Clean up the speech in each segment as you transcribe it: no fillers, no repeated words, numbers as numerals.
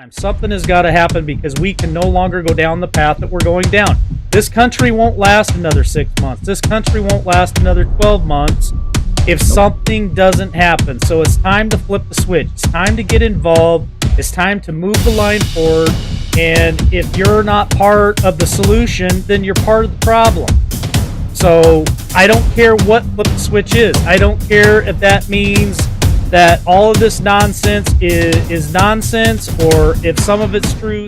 Something has got to happen because we can no longer go down the path that we're going down. This country won't last another 6 months. This country won't last another 12 months if something doesn't happen. So it's time to flip the switch. It's time to get involved. It's time to move the line forward. And if you're not part of the solution, then you're part of the problem. So I don't care what flip the switch is. I don't care if that means that all of this nonsense is nonsense, or if some of it's true.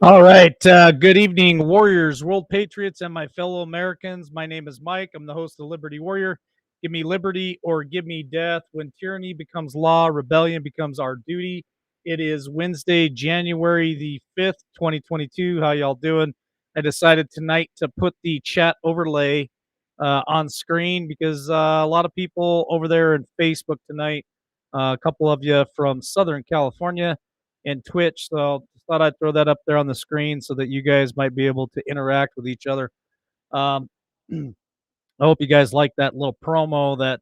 All right. Good evening, Warriors, World Patriots, and my fellow Americans. My name is Mike. I'm the host of Liberty Warrior. Give me liberty or give me death. When tyranny becomes law, rebellion becomes our duty. It is Wednesday, January the 5th, 2022. How y'all doing? I decided tonight to put the chat overlay on screen because a lot of people over there in Facebook tonight, a couple of you from Southern California and Twitch. So just thought I'd throw that up there on the screen so that you guys might be able to interact with each other. Um, I hope you guys like that little promo that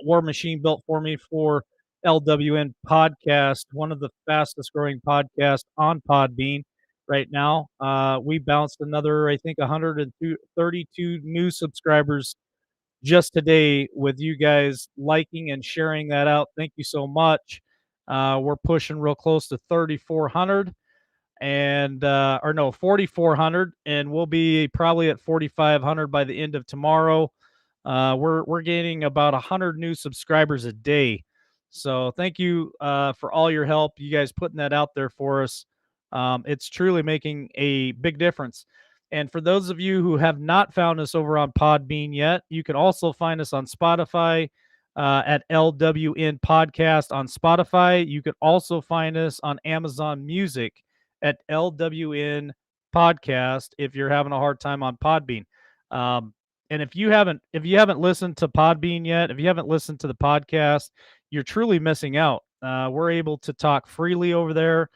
War Machine built for me for LWN podcast, one of the fastest growing podcasts on Podbean right now. We bounced another, I think, 132 new subscribers just today with you guys liking and sharing that out. Thank you so much. We're pushing real close to 3,400 and or no 4,400, and we'll be probably at 4,500 by the end of tomorrow. We're gaining about 100 new subscribers a day, so thank you for all your help, you guys putting that out there for us. It's truly making a big difference. And for those of you who have not found us over on Podbean yet, you can also find us on Spotify at LWN Podcast on Spotify. You can also find us on Amazon Music at LWN Podcast if you're having a hard time on Podbean. And if you haven't listened to Podbean yet, if you haven't listened to the podcast, you're truly missing out. We're able to talk freely over there.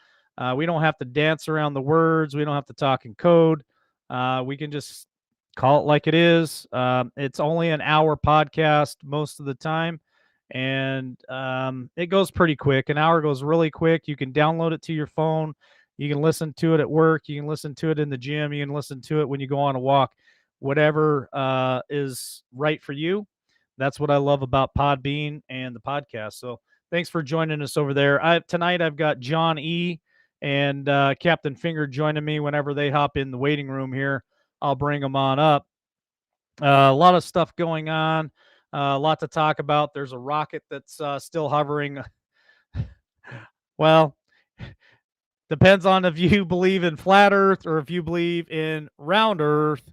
We don't have to dance around the words. We don't have to talk in code. We can just call it like it is. It's only an hour podcast most of the time, and it goes pretty quick. An hour goes really quick. You can download it to your phone. You can listen to it at work. You can listen to it in the gym. You can listen to it when you go on a walk. Whatever is right for you. That's what I love about Podbean and the podcast. So thanks for joining us over there. Tonight I've got John E. and Captain Finger joining me whenever they hop in the waiting room here. I'll bring them on up. A lot of stuff going on, a lot to talk about. There's a rocket that's still hovering. Well, depends on if you believe in flat Earth or if you believe in round Earth.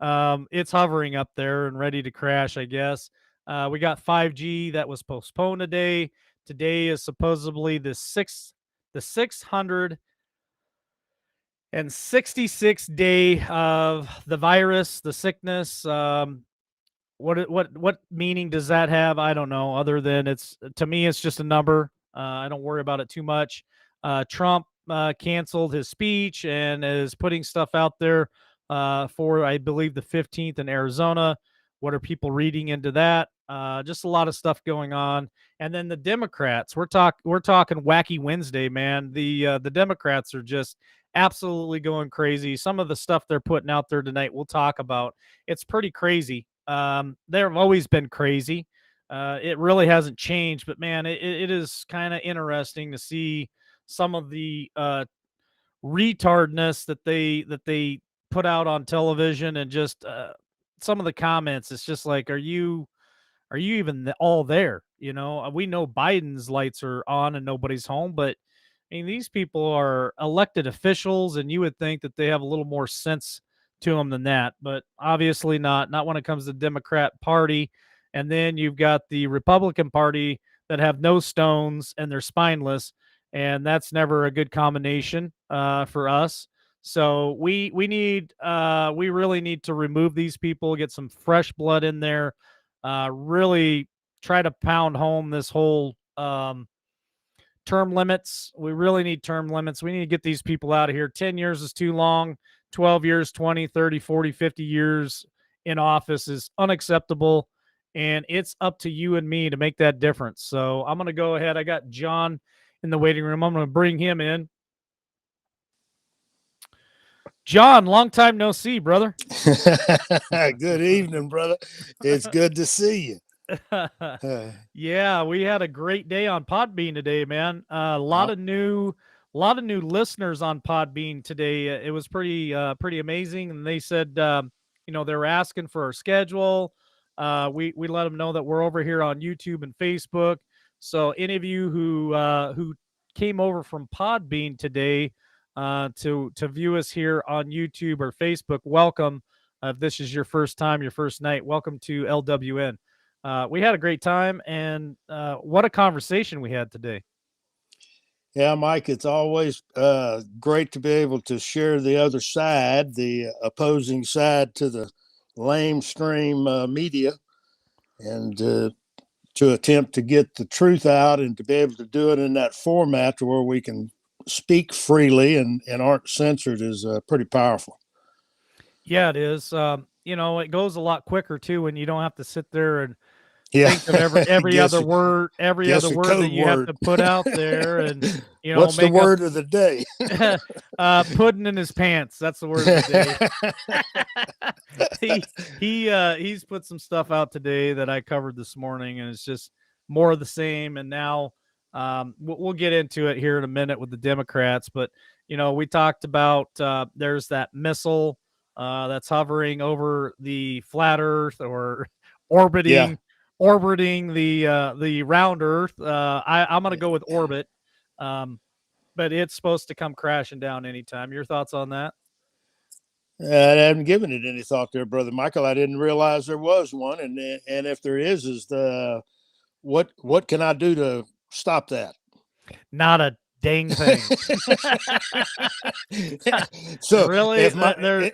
It's hovering up there and ready to crash, I guess. We got 5G that was postponed today. Today is supposedly the 666th day of the virus, the sickness. What meaning does that have? I don't know. Other than to me, it's just a number. I don't worry about it too much. Trump canceled his speech and is putting stuff out there for, I believe, the 15th in Arizona. What are people reading into that? Just a lot of stuff going on. And then the Democrats, we're talking Wacky Wednesday, man. The Democrats are just absolutely going crazy. Some of the stuff they're putting out there tonight, we'll talk about. It's pretty crazy. They've always been crazy. It really hasn't changed, but man, it is kind of interesting to see some of the retardness that they put out on television, and just some of the comments. It's just like, are you even all there? We know Biden's lights are on and nobody's home, but I mean, these people are elected officials, and you would think that they have a little more sense to them than that, but obviously not. Not when it comes to the Democrat Party. And then you've got the Republican Party that have no stones and they're spineless, and that's never a good combination for us. So we really need to remove these people, get some fresh blood in there, really try to pound home this whole term limits. We really need term limits. We need to get these people out of here. 10 years is too long. 12 years, 20, 30, 40, 50 years in office is unacceptable. And it's up to you and me to make that difference. So I'm going to go ahead. I got John in the waiting room. I'm going to bring him in. John, long time no see, brother. Good evening, brother. It's good to see you. Yeah, we had a great day on Podbean today, man. A lot of new listeners on Podbean today. It was pretty amazing, and they said they were asking for our schedule. We let them know that we're over here on YouTube and Facebook. So any of you who came over from Podbean today to view us here on YouTube or Facebook, welcome. If this is your first time, your first night, welcome to LWN. We had a great time, and what a conversation we had today. Yeah, Mike, it's always great to be able to share the other side, the opposing side to the lamestream media, and to attempt to get the truth out and to be able to do it in that format to where we can speak freely and aren't censored is pretty powerful. Yeah, it is. It goes a lot quicker too when you don't have to sit there and Yeah, think of every guess other word, every guess other a word that code you have word. to put out there, and What's the make up. word of the day? Pudding in his pants. That's the word of the day. He's put some stuff out today that I covered this morning, and it's just more of the same. And now we'll get into it here in a minute with the Democrats, but we talked about there's that missile that's hovering over the flat Earth or Yeah. orbiting the round Earth. I'm gonna go with orbit, but it's supposed to come crashing down anytime. Your thoughts on that? I haven't given it any thought there, brother Michael. I didn't realize there was one, and if there is the what can I do to stop that? Not a dang thing. So Really, if my there's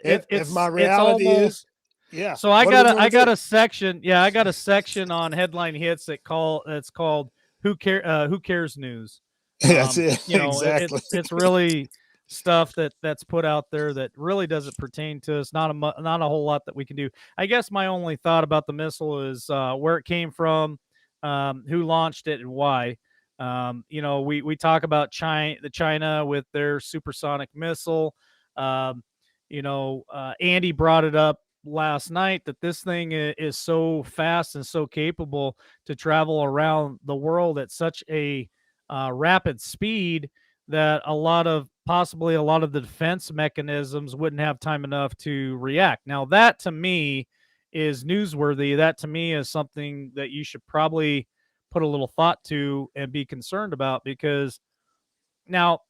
if my it's reality almost. is, yeah, So what are we going I to got do? a section. Yeah, I got a section on headline hits that's called who cares news. That's it exactly. It's really stuff that's put out there that really doesn't pertain to us. Not a whole lot that we can do. I guess my only thought about the missile is where it came from, who launched it, and why. We talk about China with their supersonic missile. Um, Andy brought it up last night that this thing is so fast and so capable to travel around the world at such a rapid speed that possibly a lot of the defense mechanisms wouldn't have time enough to react. Now, that to me is newsworthy. That to me is something that you should probably put a little thought to and be concerned about, because now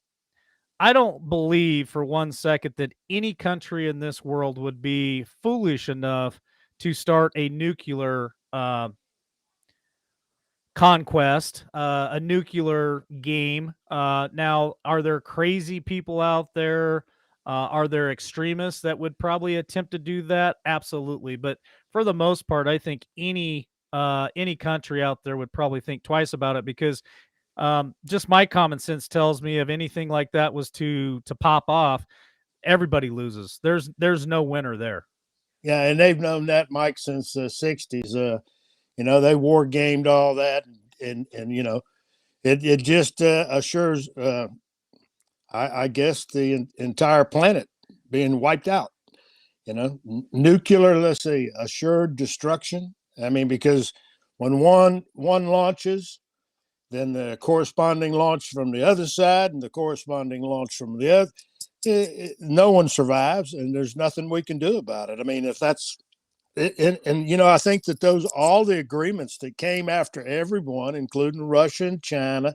I don't believe for one second that any country in this world would be foolish enough to start a nuclear conquest, a nuclear game. Now, are there crazy people out there? Are there extremists that would probably attempt to do that? Absolutely. But for the most part, I think any country out there would probably think twice about it, because just my common sense tells me if anything like that was to pop off, everybody loses. There's no winner there. Yeah, and they've known that, Mike, since the '60s. They war gamed all that, and it just assures, I guess, the entire planet being wiped out. Nuclear. Let's see, assured destruction. I mean, because when one launches, then the corresponding launch from the other side, and the corresponding launch from the other. No one survives, and there's nothing we can do about it. I mean, if that's and I think that all the agreements that came after everyone, including Russia and China,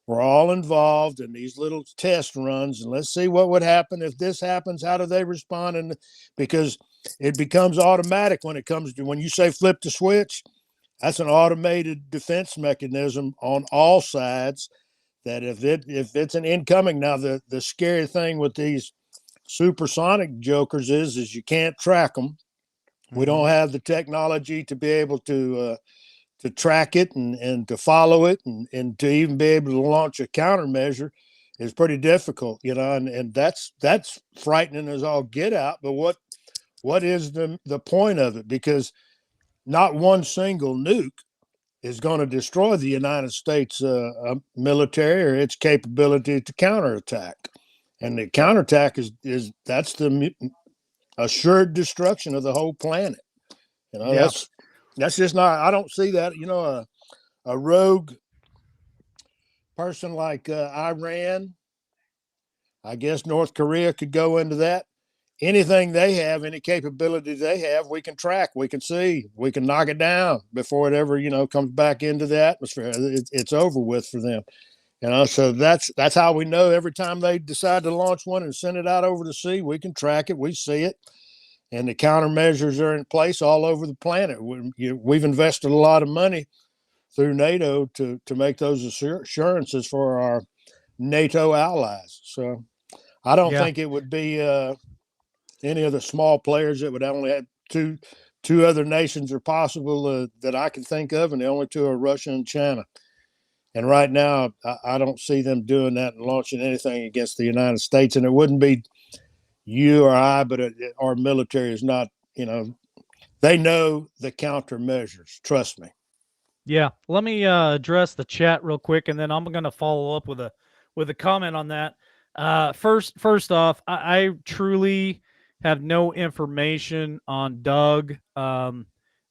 were all involved in these little test runs. And let's see what would happen if this happens. How do they respond? And because it becomes automatic when you say flip the switch, that's an automated defense mechanism on all sides. That if it's an incoming, now the scary thing with these supersonic jokers is you can't track them. We don't have the technology to be able to track it and to follow it and to even be able to launch a countermeasure is pretty difficult, and that's frightening as all get out. But what is the point of it? Because not one single nuke is going to destroy the United States military or its capability to counterattack. And the counterattack is that's the assured destruction of the whole planet. Yeah. That's just not. I don't see that. A rogue person like Iran. I guess North Korea could go into that. Anything they have, any capability they have, we can track, we can see, we can knock it down before it ever, comes back into the atmosphere. It's over with for them. So that's how we know every time they decide to launch one and send it out over the sea, we can track it, we see it, and the countermeasures are in place all over the planet. We've invested a lot of money through NATO to make those assurances for our NATO allies. So I don't Yeah. think it would be any of the small players that would only have two other nations are possible that I can think of, and the only two are Russia and China. And right now, I don't see them doing that and launching anything against the United States. And it wouldn't be you or I, but our military is not, they know the countermeasures. Trust me. Yeah, let me address the chat real quick, and then I'm going to follow up with a comment on that. First off, I truly have no information on Doug.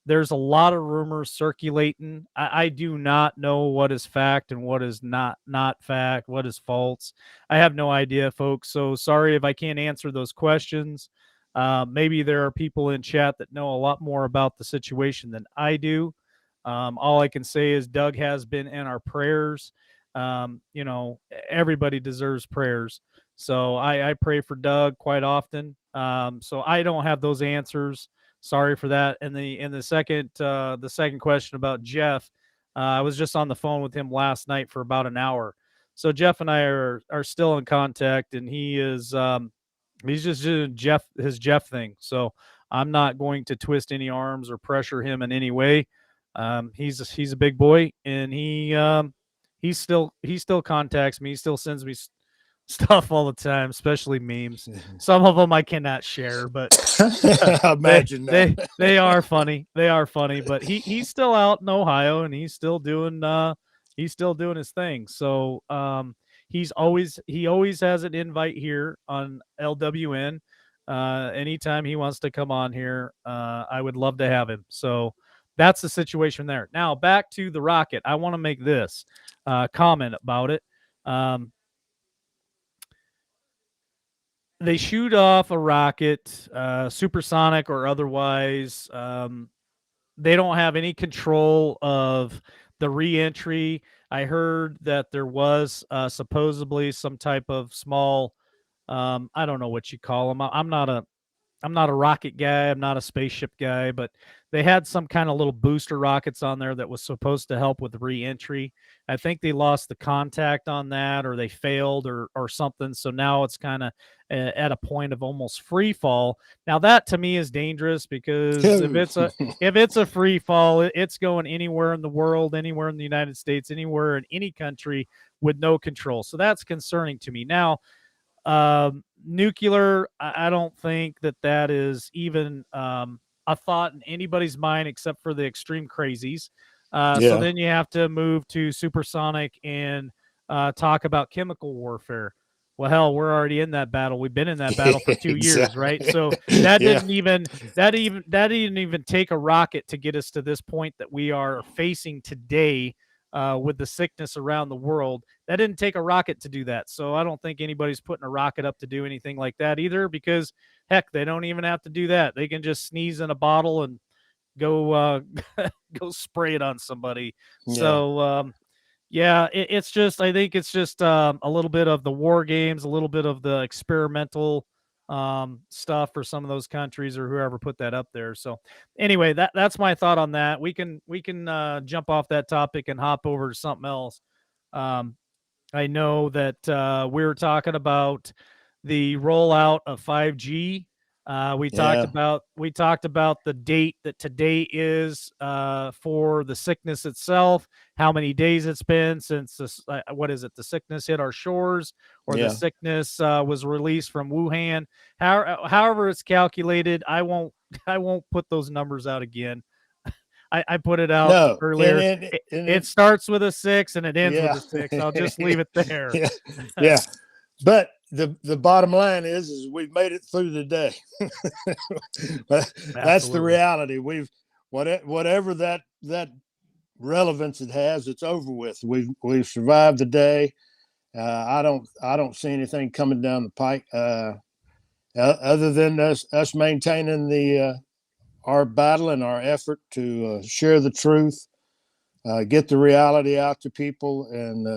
There's a lot of rumors circulating. I do not know what is fact and what is not fact, what is false. I have no idea, folks. So sorry if I can't answer those questions. Maybe there are people in chat that know a lot more about the situation than I do. All I can say is Doug has been in our prayers. Everybody deserves prayers. So I pray for Doug quite often. So I don't have those answers. Sorry for that. And the second question about Jeff, I was just on the phone with him last night for about an hour. So Jeff and I are still in contact, and he's just doing his Jeff thing. So I'm not going to twist any arms or pressure him in any way. He's a big boy, and he still contacts me. He still sends me stuff all the time, especially memes. Some of them I cannot share, but Imagine that. they are funny. They are funny, but he's still out in Ohio, and he's still doing his thing. So he always has an invite here on LWN. Anytime he wants to come on here, I would love to have him. So that's the situation there. Now back to the rocket. I want to make this comment about it. They shoot off a rocket, supersonic or otherwise. They don't have any control of the reentry. I heard that there was supposedly some type of small, I don't know what you call them. I'm not a rocket guy. I'm not a spaceship guy, but they had some kind of little booster rockets on there that was supposed to help with reentry. I think they lost the contact on that, or they failed, or something. So now it's kind of at a point of almost free fall. Now that to me is dangerous, because if it's a free fall, it's going anywhere in the world, anywhere in the United States, anywhere in any country with no control. So that's concerning to me. Now, nuclear, I don't think that is even a thought in anybody's mind except for the extreme crazies. So Yeah. then you have to move to supersonic and talk about chemical warfare. Well, hell, we're already in that battle. We've been in that battle for 2 years, right? So that Yeah. didn't even take a rocket to get us to this point that we are facing today, with the sickness around the world. That didn't take a rocket to do that. So I don't think anybody's putting a rocket up to do anything like that either, because heck, they don't even have to do that. They can just sneeze in a bottle and go go spray it on somebody. Yeah. So yeah, it's just, I think it's just a little bit of the war games, a little bit of the experimental stuff for some of those countries or whoever put that up there. So anyway, that's my thought on that. We can jump off that topic and hop over to something else. Um, I know that we were talking about the rollout of 5G. We talked about the date that today is for the sickness itself, how many days it's been since this, what is it, the sickness hit our shores, or the sickness was released from Wuhan. However it's calculated, I won't put those numbers out again. I put it out earlier. It starts with a 6 and it ends with a 6. I'll just leave it there. Yeah. But the bottom line is we've made it through the day. That's the reality. Whatever that relevance it has, it's over with. We've survived the day. I don't see anything coming down the pike other than us maintaining our battle and our effort to share the truth, get the reality out to people, and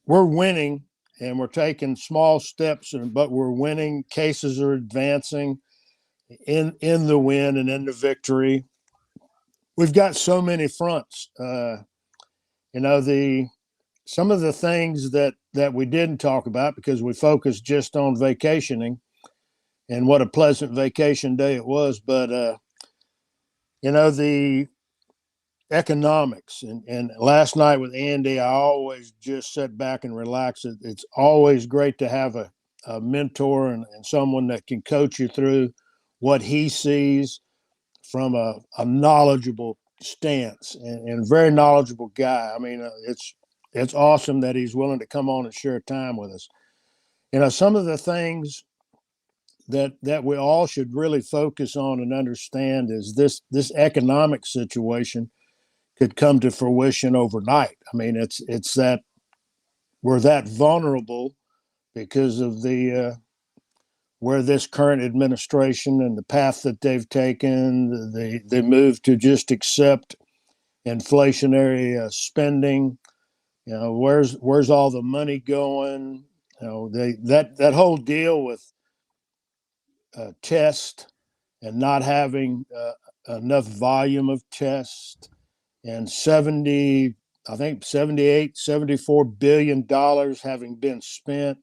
we're winning, and we're taking small steps, but we're winning. Cases are advancing in the win and in the victory. We've got so many fronts. Some of the things that we didn't talk about because we focused just on vacationing, and what a pleasant vacation day it was. But the economics. And last night with Andy, I always just sit back and relax. It's always great to have a mentor and someone that can coach you through what he sees from a knowledgeable stance and very knowledgeable guy. I mean, it's awesome that he's willing to come on and share time with us. Some of the things that we all should really focus on and understand is this economic situation could come to fruition overnight. I mean, it's that we're that vulnerable because of the where this current administration and the path that they've taken, the move to just accept inflationary spending. Where's all the money going? That whole deal with test and not having enough volume of test and 70, I think 78, $74 billion having been spent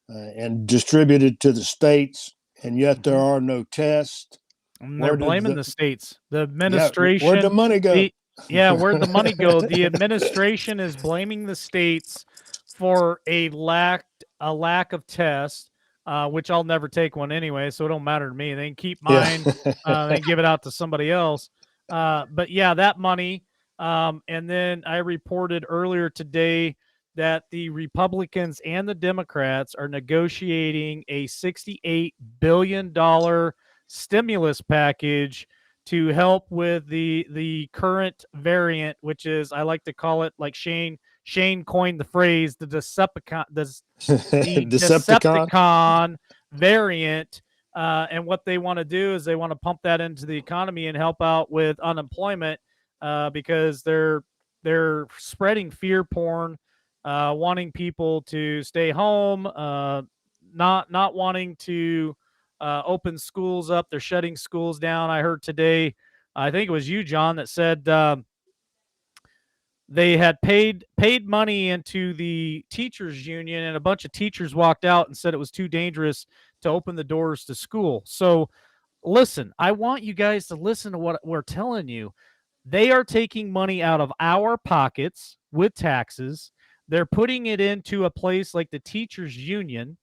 and distributed to the states, and yet there are no tests. And they're blaming the states, the administration. Where'd the money go? Where'd the money go? The administration is blaming the states for a lack of tests, which I'll never take one anyway, so it don't matter to me. They can keep mine, they can give it out to somebody else. But yeah, that money. And then I reported earlier today that the Republicans and the Democrats are negotiating a $68 billion stimulus package to help with the current variant, which is, I like to call it, like Shane coined the phrase, the Decepticon, Decepticon variant. And what they want to do is they want to pump that into the economy and help out with unemployment because they're spreading fear porn, wanting people to stay home, not wanting to open schools up. They're shutting schools down. I heard today, I think it was you, John, that said they had paid money into the teachers union, and a bunch of teachers walked out and said it was too dangerous to open the doors to school. So listen, I want you guys to listen to what we're telling you. They are taking money out of our pockets with taxes. They're putting it into a place like the teachers union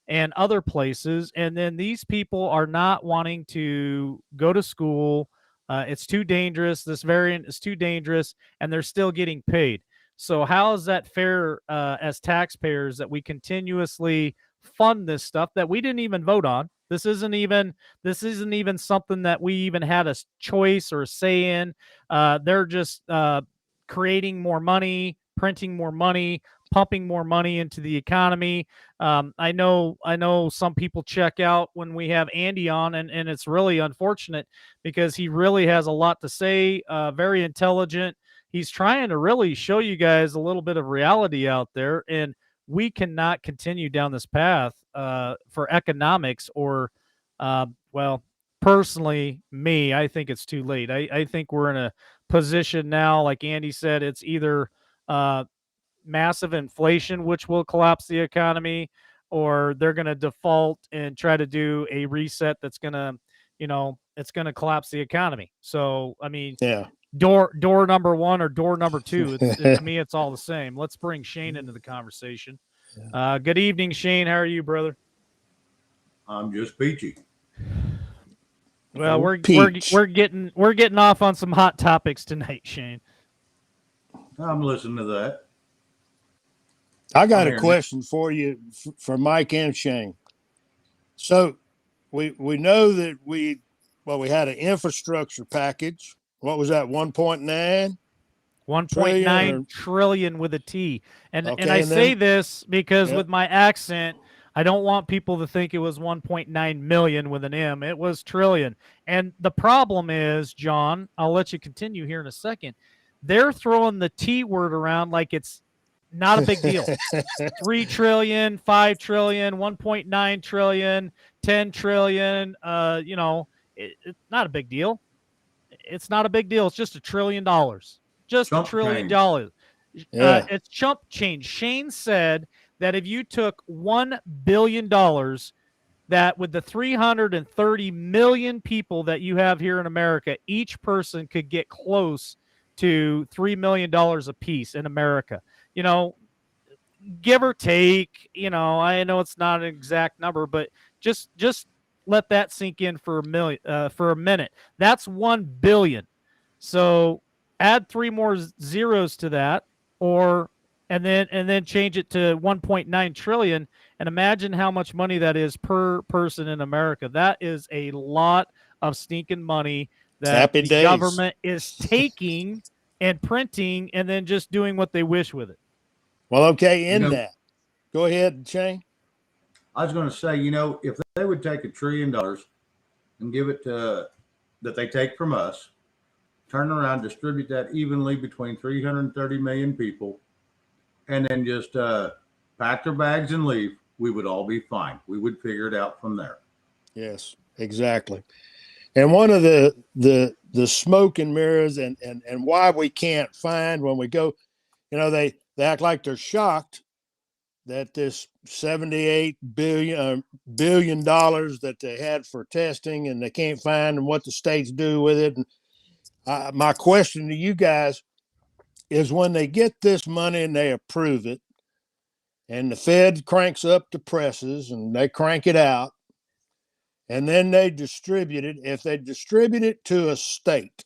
and other places, and then these people are not wanting to go to school. It's too dangerous. This variant is too dangerous, and they're still getting paid. So how is that fair as taxpayers that we continuously fund this stuff that we didn't even vote on? This isn't even something that we even had a choice or a say in. They're just creating more money, printing more money, pumping more money into the economy. I know some people check out when we have Andy on, and it's really unfortunate because he really has a lot to say, very intelligent. He's trying to really show you guys a little bit of reality out there, and we cannot continue down this path for economics or, well, personally, I think it's too late. I think we're in a position now, like Andy said, it's either massive inflation, which will collapse the economy, or they're going to default and try to do a reset that's going to, it's going to collapse the economy. So, I mean, yeah. Door number one or door number two. To me, it's all the same. Let's bring Shane into the conversation. Good evening, Shane. How are you, brother? I'm just peachy. Well, we're getting off on some hot topics tonight, Shane. I'm listening to that. I got a question for you, for Mike and Shane. So we know that we had an infrastructure package. What was that? 1.9? 1.9 trillion with a T. And I say this because with my accent, I don't want people to think it was 1.9 million with an M. It was trillion. And the problem is, John, I'll let you continue here in a second. They're throwing the T word around like it's not a big deal. 3 trillion, 5 trillion, 1.9 trillion, 10 trillion, it's not a big deal. It's not a big deal. It's just $1 trillion. Just $1 trillion. It's chump change. Shane said that if you took $1 billion that with the 330 million people that you have here in America, each person could get close to $3 million a piece in America. You know, give or take, I know it's not an exact number, but just let that sink in for a minute. That's 1 billion. So add 3 more zeros to that, or and then change it to 1.9 trillion, and imagine how much money that is per person in America. That is a lot of stinking money that Happy the days. government is taking and printing and then just doing what they wish with it. Well, okay, that. Go ahead, Shane. I was going to say, if they would take $1 trillion and give it to that they take from us, turn around, distribute that evenly between 330 million people, and then just pack their bags and leave, we would all be fine. We would figure it out from there. Yes, exactly. And one of the smoke and mirrors and why we can't find when we go, they act like they're shocked that this $78 billion that they had for testing, and they can't find and what the states do with it. And my question to you guys is, when they get this money and they approve it, and the Fed cranks up the presses and they crank it out, and then they distribute it, if they distribute it to a state,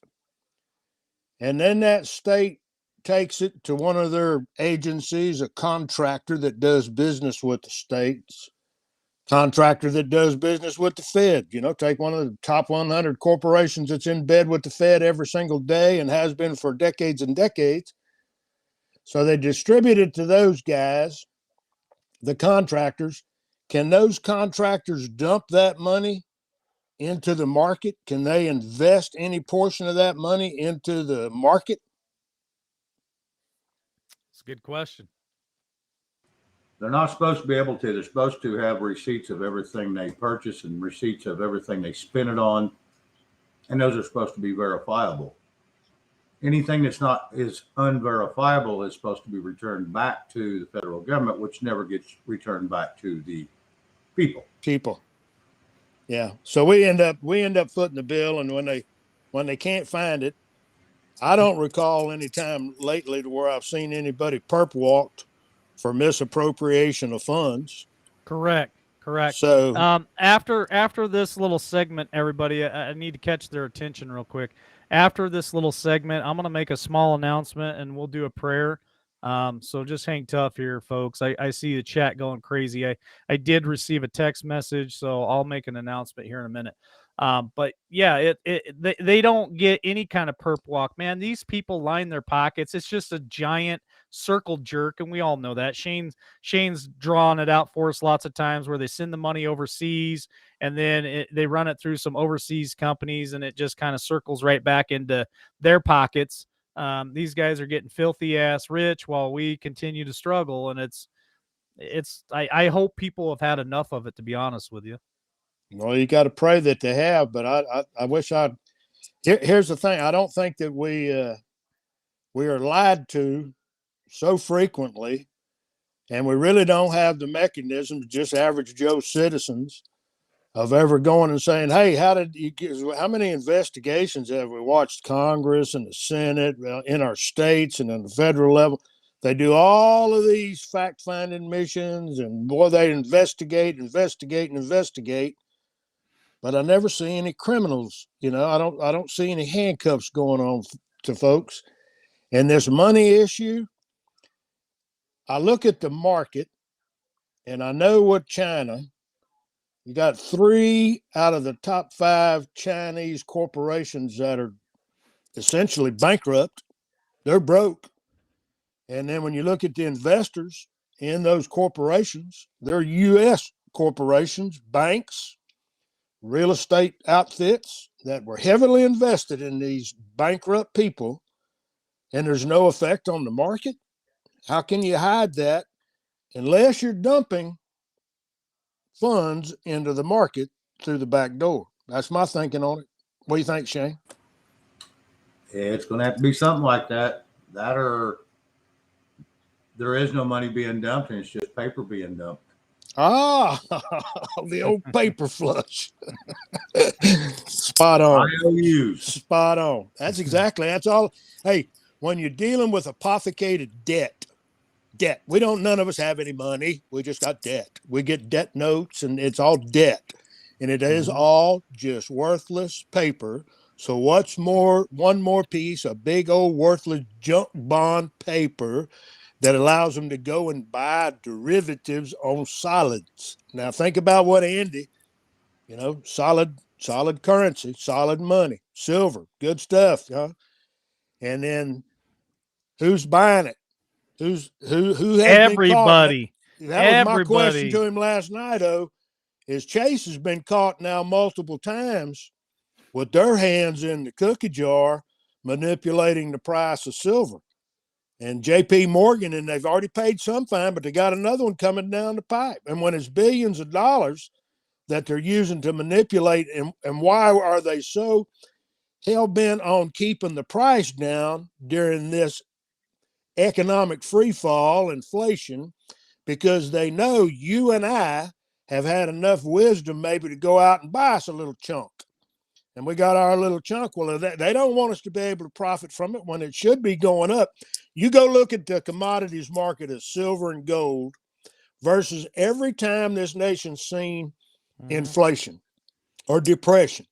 and then that state takes it to one of their agencies, a contractor that does business with the states, contractor that does business with the Fed, take one of the top 100 corporations that's in bed with the Fed every single day and has been for decades and decades. So they distribute it to those guys, the contractors. Can those contractors dump that money into the market? Can they invest any portion of that money into the market? It's a good question. They're not supposed to be able to. They're supposed to have receipts of everything they purchase and receipts of everything they spend it on. And those are supposed to be verifiable. Anything that's not is unverifiable is supposed to be returned back to the federal government, which never gets returned back to the people. Yeah. So we end up footing the bill, and when they can't find it, I don't recall any time lately to where I've seen anybody perp walked for misappropriation of funds. Correct. So after this little segment, everybody, I need to catch their attention real quick. After this little segment, I'm going to make a small announcement and we'll do a prayer. So just hang tough here, folks. I see the chat going crazy. I did receive a text message, so I'll make an announcement here in a minute. But yeah, they don't get any kind of perp walk, man. These people line their pockets. It's just a giant circle jerk, and we all know that. Shane's drawn it out for us lots of times, where they send the money overseas and then they run it through some overseas companies, and it just kind of circles right back into their pockets. These guys are getting filthy ass rich while we continue to struggle, and I hope people have had enough of it, to be honest with you. Well, you got to pray that they have, but I wish I'd. Here's the thing: I don't think that we are lied to so frequently, and we really don't have the mechanism, just average Joe citizens, of ever going and saying, "Hey, how many investigations have we watched Congress and the Senate in our states and in the federal level? They do all of these fact-finding missions, and boy, they investigate, but I never see any criminals. I don't see any handcuffs going on to folks. And this money issue, I look at the market, and I know what China. You got 3 out of the top 5 Chinese corporations that are essentially bankrupt. They're broke. And then when you look at the investors in those corporations, they're U.S. corporations, banks, real estate outfits that were heavily invested in these bankrupt people, and there's no effect on the market. How can you hide that unless you're dumping funds into the market through the back door? That's my thinking on it. What do you think, Shane? It's going to have to be something like that. Or there is no money being dumped, and it's just paper being dumped. Ah, the old paper flush. Spot on. IOUs. Spot on. That's all. Hey, when you're dealing with apothecated debt, none of us have any money. We just got debt. We get debt notes and it's all debt. And it is all just worthless paper. So what's more, one more piece of big old worthless junk bond paper that allows them to go and buy derivatives on solids. Now think about what Andy, solid currency, solid money, silver, good stuff, huh? And then who's buying it? Who has been caught? Everybody. That was my question to him last night. Is Chase has been caught now multiple times with their hands in the cookie jar manipulating the price of silver. And JP Morgan, and they've already paid some fine, but they got another one coming down the pipe. And when it's billions of dollars that they're using to manipulate, and why are they so hell-bent on keeping the price down during this economic free fall, inflation? Because they know you and I have had enough wisdom maybe to go out and buy us a little chunk. And we got our little chunk. Well, they don't want us to be able to profit from it when it should be going up. You go look at the commodities market of silver and gold versus every time this nation's seen inflation or depression.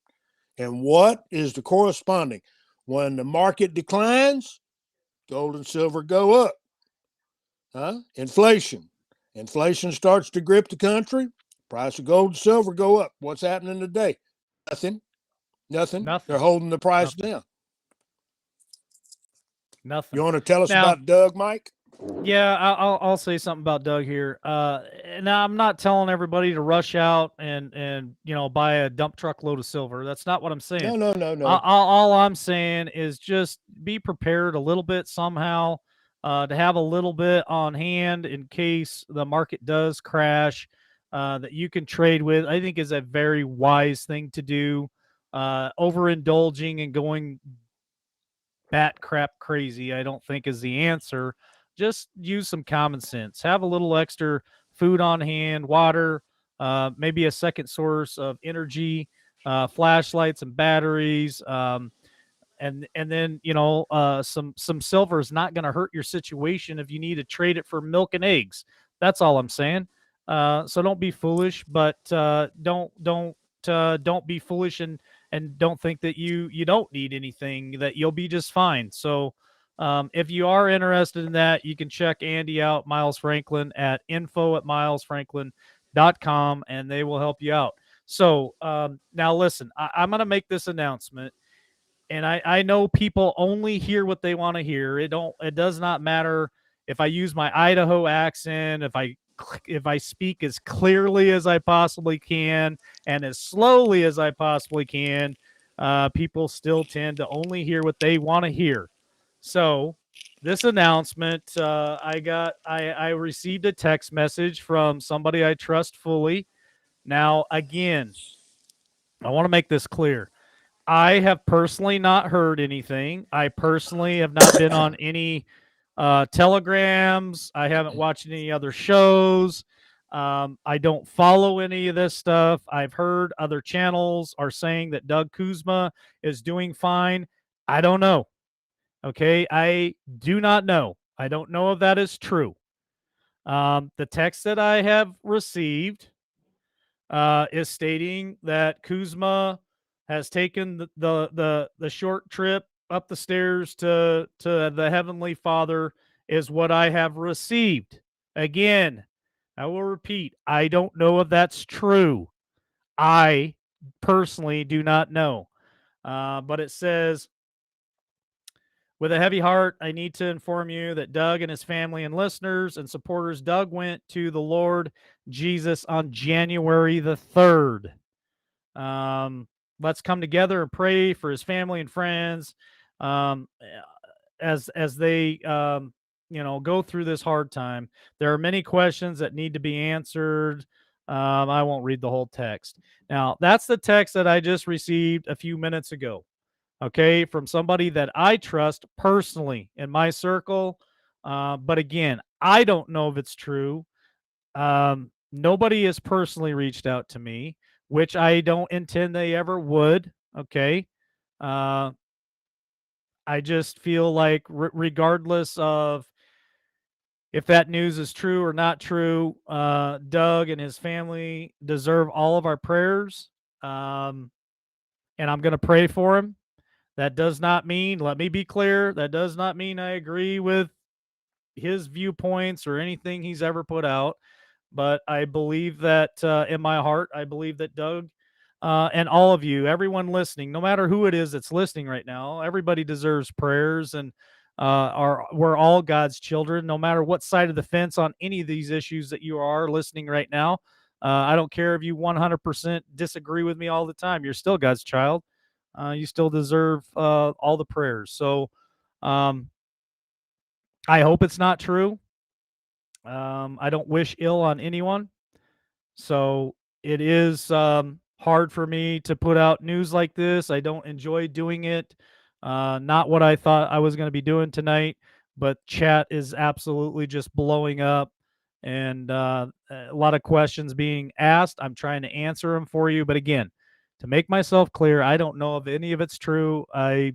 And what is the corresponding? When the market declines, gold and silver go up. Inflation starts to grip the country. Price of gold and silver go up. What's happening today? Nothing. They're holding the price down. Nothing. You want to tell us about Doug, Mike? Yeah, I'll say something about Doug here. Now I'm not telling everybody to rush out and buy a dump truck load of silver. That's not what I'm saying. No. All I'm saying is just be prepared a little bit somehow, to have a little bit on hand in case the market does crash, that you can trade with. I think is a very wise thing to do. Overindulging and going bat crap crazy, I don't think is the answer. Just use some common sense. Have a little extra food on hand, water, maybe a second source of energy, flashlights and batteries, and then some silver is not going to hurt your situation if you need to trade it for milk and eggs. That's all I'm saying. So don't be foolish, but don't be foolish and don't think that you don't need anything, that you'll be just fine. So if you are interested in that, you can check Andy out, Miles Franklin, at info@milesfranklin.com, and they will help you out. So now listen, I'm going to make this announcement, and I know people only hear what they want to hear. It does not matter if I use my Idaho accent, if I speak as clearly as I possibly can and as slowly as I possibly can. People still tend to only hear what they want to hear. So this announcement, I received a text message from somebody I trust fully. Now, again, I want to make this clear. I have personally not heard anything. I personally have not been on any telegrams. I haven't watched any other shows. I don't follow any of this stuff. I've heard other channels are saying that Doug Kuzma is doing fine. I don't know. Okay, I do not know. I don't know if that is true. The text that I have received is stating that Kuzma has taken the short trip up the stairs to the Heavenly Father, is what I have received. Again, I will repeat, I don't know if that's true. I personally do not know. But it says, with a heavy heart, I need to inform you that Doug and his family and listeners and supporters, Doug went to the Lord Jesus on January the 3rd. Let's come together and pray for his family and friends as they go through this hard time. There are many questions that need to be answered. I won't read the whole text. Now, that's the text that I just received a few minutes ago. Okay, from somebody that I trust personally in my circle. But again, I don't know if it's true. Nobody has personally reached out to me, which I don't intend they ever would. Okay. Uh, I just feel like, regardless of if that news is true or not true, Doug and his family deserve all of our prayers. Um, and I'm going to pray for him. That does not mean, let me be clear, that does not mean I agree with his viewpoints or anything he's ever put out. But I believe that, in my heart, I believe that Doug, and all of you, everyone listening, no matter who it is that's listening right now, everybody deserves prayers, and we're all God's children, no matter what side of the fence on any of these issues that you are listening right now. I don't care if you 100% disagree with me all the time. You're still God's child. You still deserve all the prayers. So um, I hope it's not true. I don't wish ill on anyone. So it is hard for me to put out news like this. I don't enjoy doing it. Not what I thought I was going to be doing tonight, but chat is absolutely just blowing up, and a lot of questions being asked. I'm trying to answer them for you. But again, to make myself clear, I don't know if any of it's true. I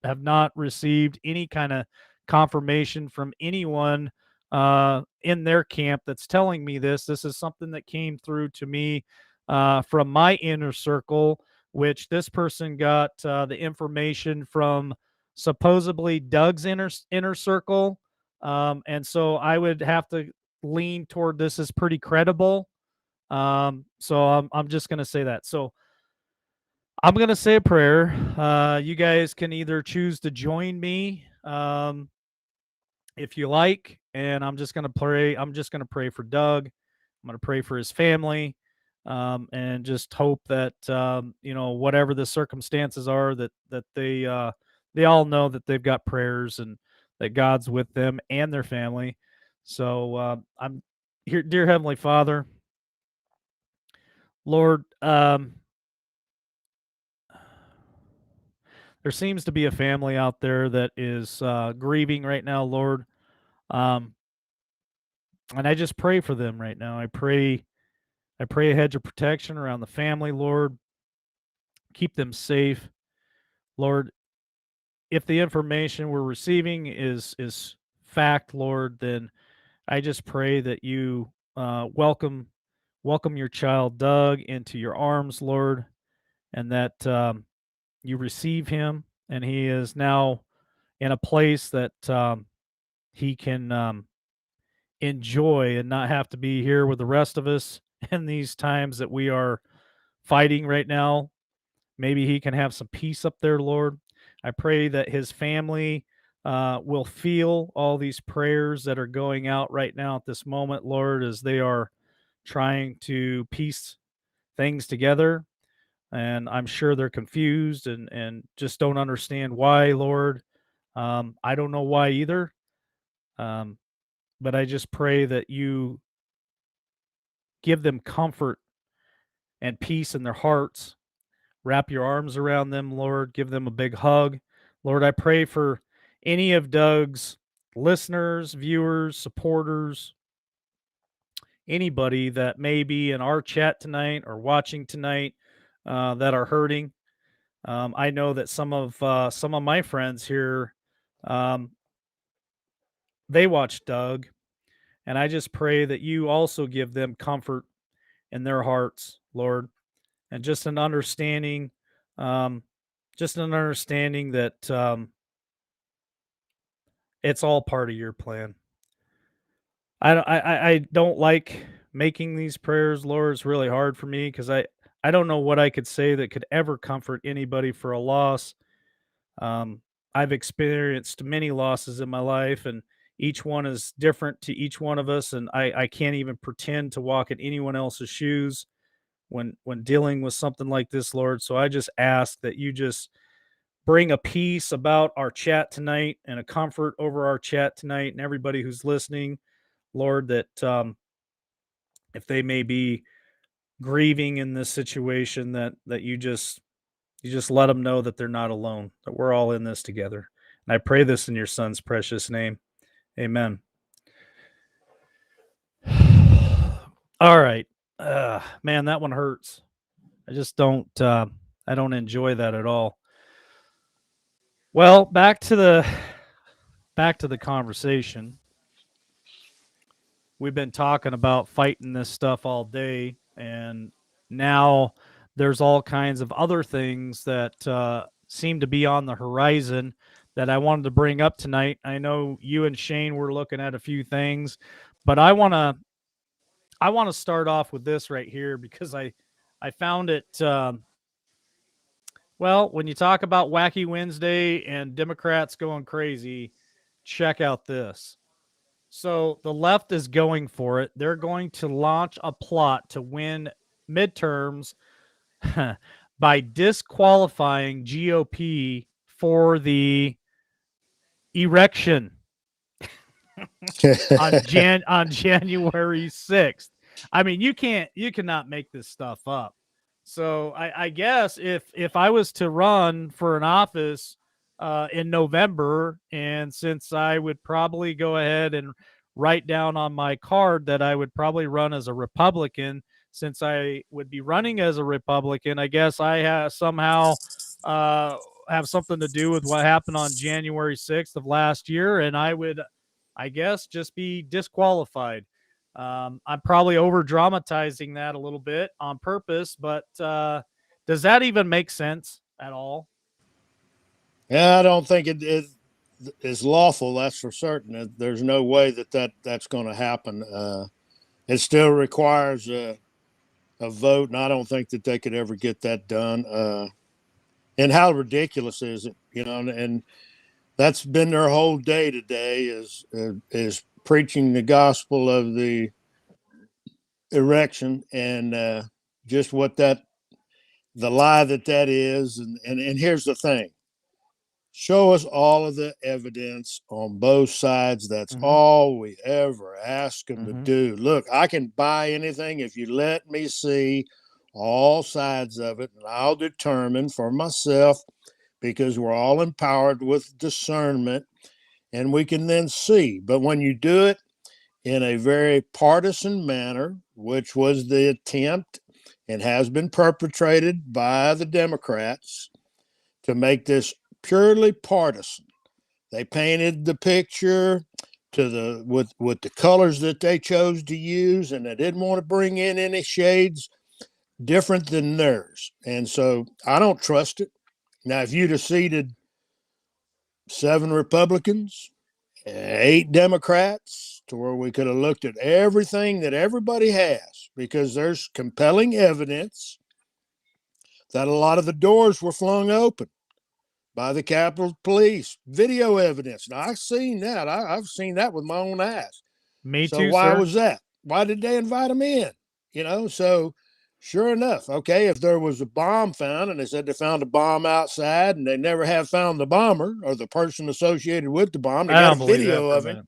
have not received any kind of confirmation from anyone in their camp that's telling me this. This is something that came through to me from my inner circle, which this person got the information from supposedly Doug's inner circle. And so I would have to lean toward this as pretty credible. So I'm just going to say that. So I'm going to say a prayer. You guys can either choose to join me if you like, and I'm just going to pray. I'm just going to pray for Doug. I'm going to pray for his family, and just hope that whatever the circumstances are, that they all know that they've got prayers and that God's with them and their family. So I'm here, dear Heavenly Father, Lord. There seems to be a family out there that is grieving right now, Lord. Um, and I just pray for them right now. I pray a hedge of protection around the family, Lord. Keep them safe, Lord. If the information we're receiving is fact, Lord, then I just pray that you welcome your child Doug into your arms, Lord, and that you receive him, and he is now in a place that he can enjoy and not have to be here with the rest of us in these times that we are fighting right now. Maybe he can have some peace up there, Lord. I pray that his family will feel all these prayers that are going out right now at this moment, Lord, as they are trying to piece things together. And I'm sure they're confused and just don't understand why, Lord. I don't know why either. Um, but I just pray that you give them comfort and peace in their hearts. Wrap your arms around them, Lord. Give them a big hug. Lord, I pray for any of Doug's listeners, viewers, supporters, anybody that may be in our chat tonight or watching tonight that are hurting. I know that some of my friends here, um, they watch Doug, and I just pray that you also give them comfort in their hearts, Lord, and um, just an understanding that it's all part of your plan. I don't like making these prayers, Lord. It's really hard for me because I don't know what I could say that could ever comfort anybody for a loss. Um, I've experienced many losses in my life, and each one is different to each one of us. And I can't even pretend to walk in anyone else's shoes when dealing with something like this, Lord. So I just ask that you just bring a peace about our chat tonight and a comfort over our chat tonight and everybody who's listening, Lord, that if they may be grieving in this situation, that you just let them know that they're not alone, that we're all in this together. And I pray this in your son's precious name. Amen. All right. Man, that one hurts. I just don't I don't enjoy that at all. Well, back to the conversation. We've been talking about fighting this stuff all day, and now there's all kinds of other things that seem to be on the horizon that I wanted to bring up tonight. I know you and Shane were looking at a few things, but I want to start off with this right here because I found it. Well, when you talk about Wacky Wednesday and Democrats going crazy, check out this. So the left is going for it. They're going to launch a plot to win midterms by disqualifying GOP for the erection on January 6th. I mean, you cannot make this stuff up. So I guess if I was to run for an office in November, and since I would probably go ahead and write down on my card that I would probably run as a Republican, since I would be running as a Republican, I guess I somehow have something to do with what happened on January 6th of last year, and I would, I guess, just be disqualified. I'm probably over dramatizing that a little bit on purpose, but does that even make sense at all? Yeah, I don't think it is lawful. That's for certain. There's no way that's going to happen. It still requires a vote, and I don't think that they could ever get that done. And how ridiculous is it? You know, and that's been their whole day today is preaching the gospel of the erection and just what that the lie that is. And here's the thing: show us all of the evidence on both sides. That's all we ever ask them to do. Look, I can buy anything if you let me see all sides of it, and I'll determine for myself, because we're all empowered with discernment and we can then see. But when you do it in a very partisan manner, which was the attempt and has been perpetrated by the Democrats to make this purely partisan, they painted the picture to the with the colors that they chose to use, and they didn't want to bring in any shades different than theirs. And so I don't trust it. Now, if you'd have seated 7 Republicans, 8 Democrats, to where we could have looked at everything that everybody has, because there's compelling evidence that a lot of the doors were flung open by the Capitol Police. Video evidence. Now, I've seen that. I've seen that with my own eyes. Me So too, why sir. was that? Why did they invite them in? You know, so sure enough, okay, if there was a bomb found and they said they found a bomb outside and they never have found the bomber or the person associated with the bomb, they I got don't a believe that video for a of him. minute.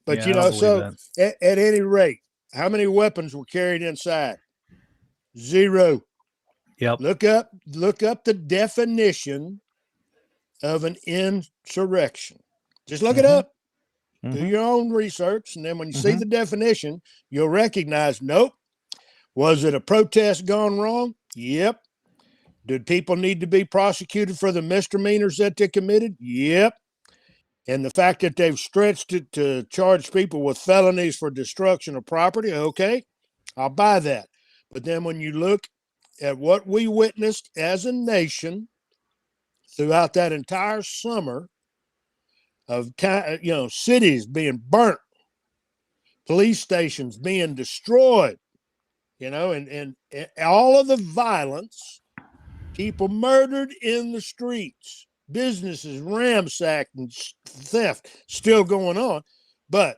But, Yeah, you I don't know, believe so at any rate, how many weapons were carried inside? 0. Yep. Look up the definition of an insurrection. Just look it up. Do your own research, and then when you see the definition, you'll recognize, nope. Was it a protest gone wrong? Yep. Did people need to be prosecuted for the misdemeanors that they committed? Yep. And the fact that they've stretched it to charge people with felonies for destruction of property, okay, I'll buy that. But then when you look at what we witnessed as a nation throughout that entire summer of cities being burnt, police stations being destroyed, and all of the violence, people murdered in the streets, businesses ransacked, and theft still going on. But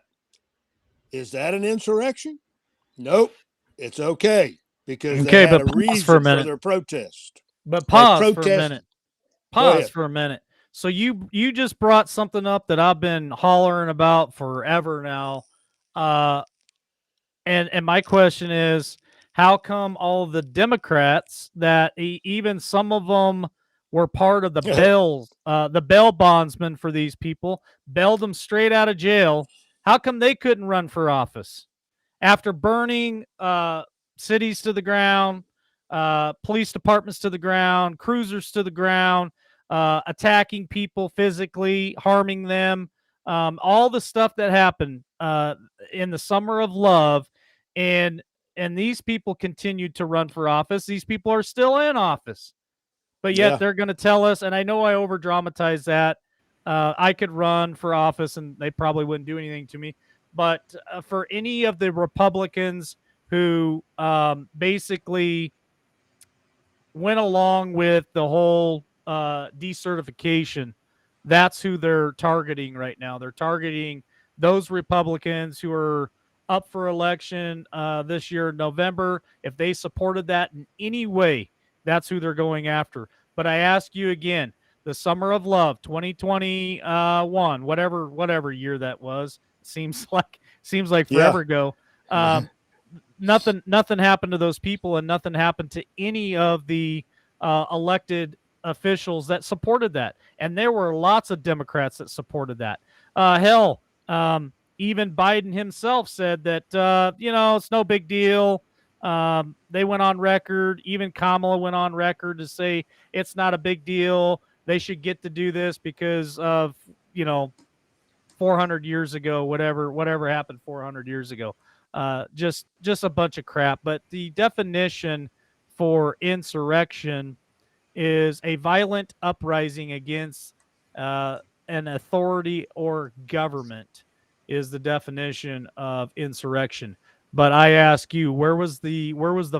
is that an insurrection? Nope. It's okay, because they had but a pause for a reason for minute. their protest. But They pause for a protested. minute. Go Pause ahead. for a minute. So you just brought something up that I've been hollering about forever now. And my question is, how come all the Democrats that even some of them were part of the bail bondsmen for these people, bailed them straight out of jail? How come they couldn't run for office? after burning cities to the ground, police departments to the ground, cruisers to the ground, attacking people physically, harming them, all the stuff that happened in the summer of love, and these people continued to run for office. These people are still in office, but yet Yeah. they're going to tell us. And I know I over dramatize that. I could run for office, and they probably wouldn't do anything to me. But for any of the Republicans who basically went along with the whole decertification, that's who they're targeting right now. They're targeting those Republicans who are up for election this year in November. If they supported that in any way, that's who they're going after. But I ask you again, the summer of love 2021, whatever year that was, seems like Yeah. forever ago. Nothing happened to those people, and nothing happened to any of the elected officials that supported that. And there were lots of Democrats that supported that. Hell, even Biden himself said that it's no big deal. They went on record. Even Kamala went on record to say it's not a big deal. They should get to do this because of 400 years ago, whatever happened 400 years ago. Just a bunch of crap. But the definition for insurrection is a violent uprising against an authority or government, is the definition of insurrection. But I ask you, where was the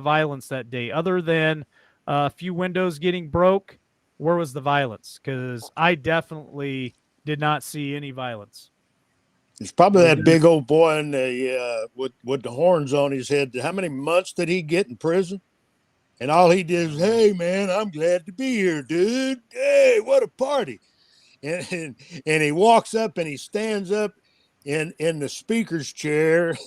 violence that day? Other than a few windows getting broke, where was the violence? Because I definitely did not see any violence. It's probably that big old boy in the with the horns on his head. How many months did he get in prison? And all he did was, "Hey man, I'm glad to be here, dude. Hey, what a party!" And he walks up and he stands up in the speaker's chair.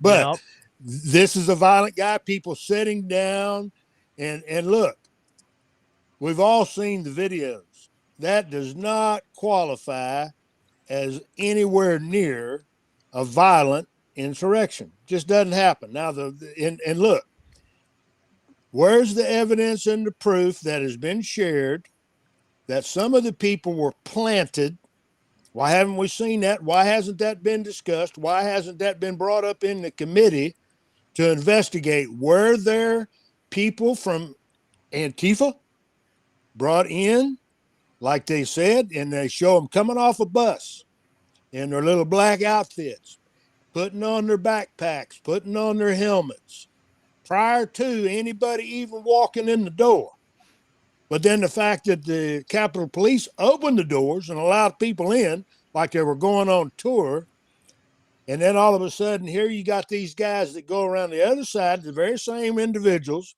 But Yep. this is a violent guy. People sitting down, and look, we've all seen the videos. That does not qualify as anywhere near a violent insurrection. Just doesn't happen. Now, and look, where's the evidence and the proof that has been shared that some of the people were planted? Why haven't we seen that? Why hasn't that been discussed? Why hasn't that been brought up in the committee to investigate? Were there people from Antifa brought in, like they said, and they show them coming off a bus in their little black outfits, putting on their backpacks, putting on their helmets, prior to anybody even walking in the door? But then the fact that the Capitol Police opened the doors and allowed people in like they were going on tour, and then all of a sudden here you got these guys that go around the other side, the very same individuals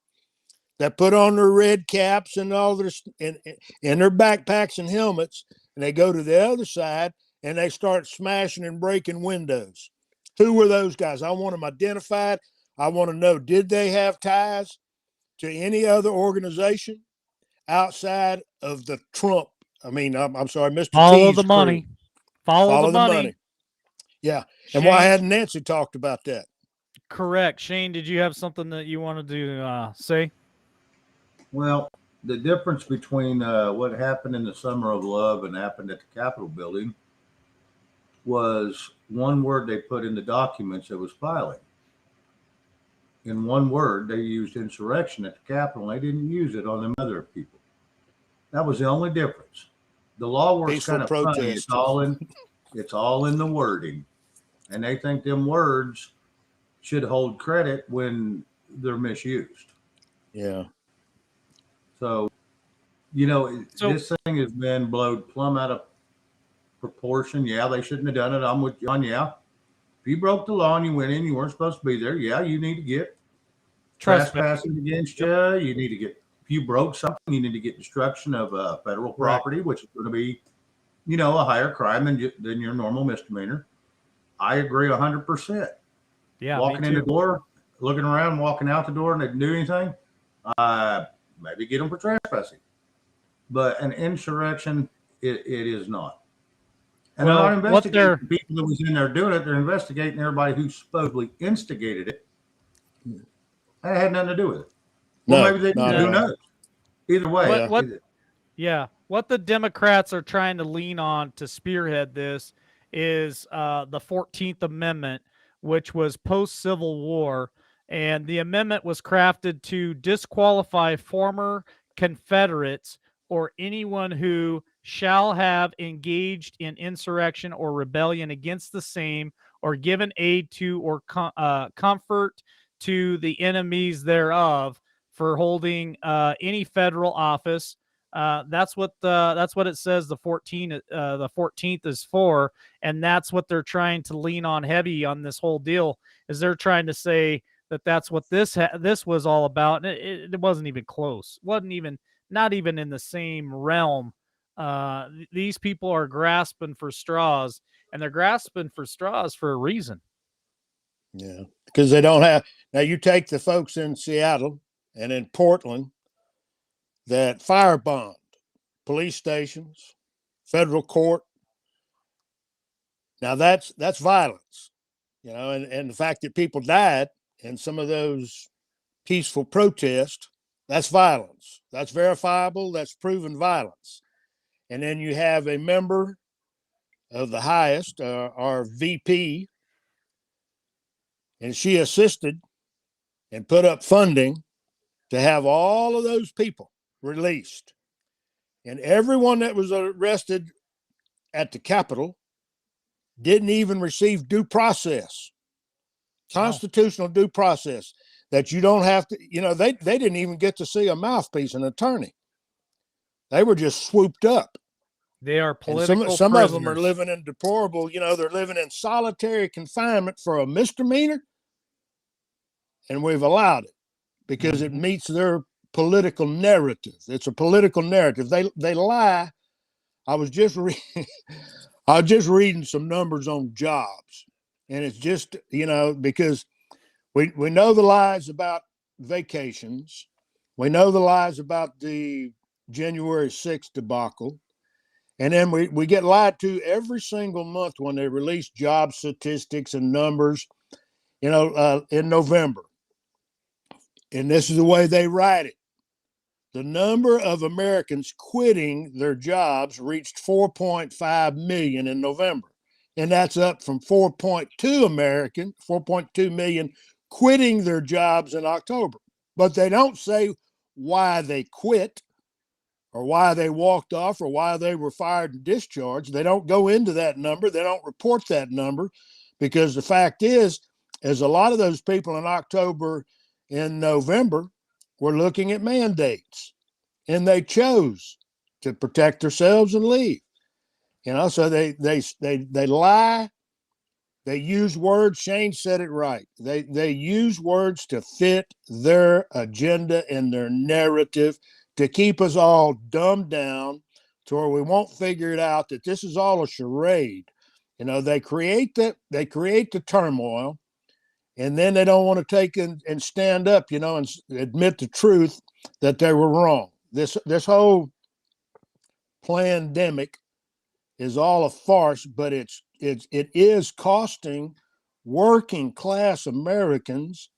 that put on their red caps and all their and their backpacks and helmets, and they go to the other side and they start smashing and breaking windows. Who were those guys? I want them identified. I want to know, did they have ties to any other organization outside of the Trump? I'm sorry, Mr. Follow T's the money. crew. Follow the money. Yeah. Shane, And why hadn't Nancy talked about that? correct. Shane, did you have something that you wanted to say? Well, the difference between what happened in the Summer of Love and happened at the Capitol building was one word they put in the documents that was filing. In one word, they used insurrection at the Capitol, and they didn't use it on them other people. That was the only difference. The law works kind of funny. It's all in the wording, and they think them words should hold credit when they're misused. Yeah. So, this thing has been blown plumb out of proportion. Yeah, they shouldn't have done it. I'm with John. Yeah. If you broke the law and you went in, you weren't supposed to be there. Yeah, you need to get trespassing against you. You need to get, if you broke something, you need to get destruction of federal property, which is going to be, a higher crime than your normal misdemeanor. I agree 100%. Yeah. Walking in the door, looking around, walking out the door, and they didn't do anything. Maybe get them for trespassing. But an insurrection, it is not. And they're Well, not what investigating they're the people that was in there doing it. They're investigating everybody who supposedly instigated it. That had nothing to do with it. Well, No, maybe they not did. at Who all. knows? Either way, what Yeah. what Yeah, what the Democrats are trying to lean on to spearhead this is the 14th Amendment, which was post Civil War, and the amendment was crafted to disqualify former Confederates or anyone who shall have engaged in insurrection or rebellion against the same, or given aid to or comfort to the enemies thereof, for holding any federal office. That's what it says. The 14th is for, and that's what they're trying to lean on heavy on this whole deal. Is they're trying to say that that's what this was all about, and it wasn't even close. wasn't even Not even in the same realm. These people are grasping for straws, and they're grasping for straws for a reason. Yeah, because they don't have. Now you take the folks in Seattle and in Portland that firebombed police stations, federal court. Now that's violence, and the fact that people died in some of those peaceful protests, that's violence. That's verifiable. That's proven violence. And then you have a member of the highest, our VP, and she assisted and put up funding to have all of those people released. And everyone that was arrested at the Capitol didn't even receive due process, constitutional due process, that you don't have to, they didn't even get to see a mouthpiece, an attorney. They were just swooped up. They are And political some of them are prisoners. living in deplorable, they're living in solitary confinement for a misdemeanor. And we've allowed it because it meets their political narrative. It's a political narrative. They lie. I was just reading some numbers on jobs, and it's just, because we know the lies about vacations. We know the lies about the January 6th debacle. And then we get lied to every single month when they release job statistics and numbers, in November. And this is the way they write it. The number of Americans quitting their jobs reached 4.5 million in November. And that's up from 4.2 million quitting their jobs in October. But they don't say why they quit or why they walked off or why they were fired and discharged. They don't go into that number. They don't report that number, because the fact is a lot of those people in October and November were looking at mandates, and they chose to protect themselves and leave. So they lie. They use words. Shane said it right. They use words to fit their agenda and their narrative to keep us all dumbed down to where we won't figure it out, that this is all a charade. They create the turmoil, and then they don't want to take and stand up, and admit the truth that they were wrong. This whole pandemic is all a farce, but it is costing working class Americans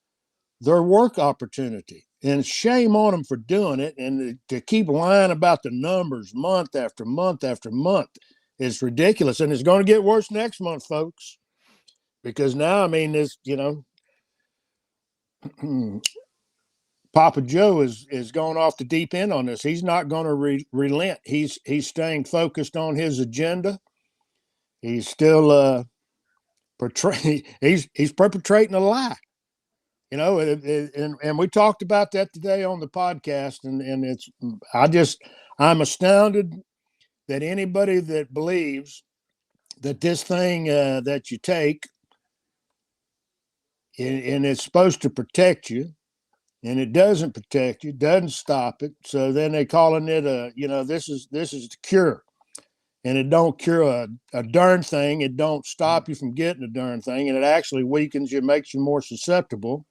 their work opportunity. And shame on them for doing it. And to keep lying about the numbers month after month after month is ridiculous. And it's going to get worse next month, folks, because now, this, Papa Joe is going off the deep end on this. He's not going to relent. He's staying focused on his agenda. He's still he's perpetrating a lie. And we talked about that today on the podcast, and I'm astounded that anybody that believes that this thing that you take and it's supposed to protect you, and it doesn't protect you, doesn't stop it. So then they calling it this is the cure, and it don't cure a darn thing. It don't stop you from getting a darn thing, and it actually weakens you, makes you more susceptible.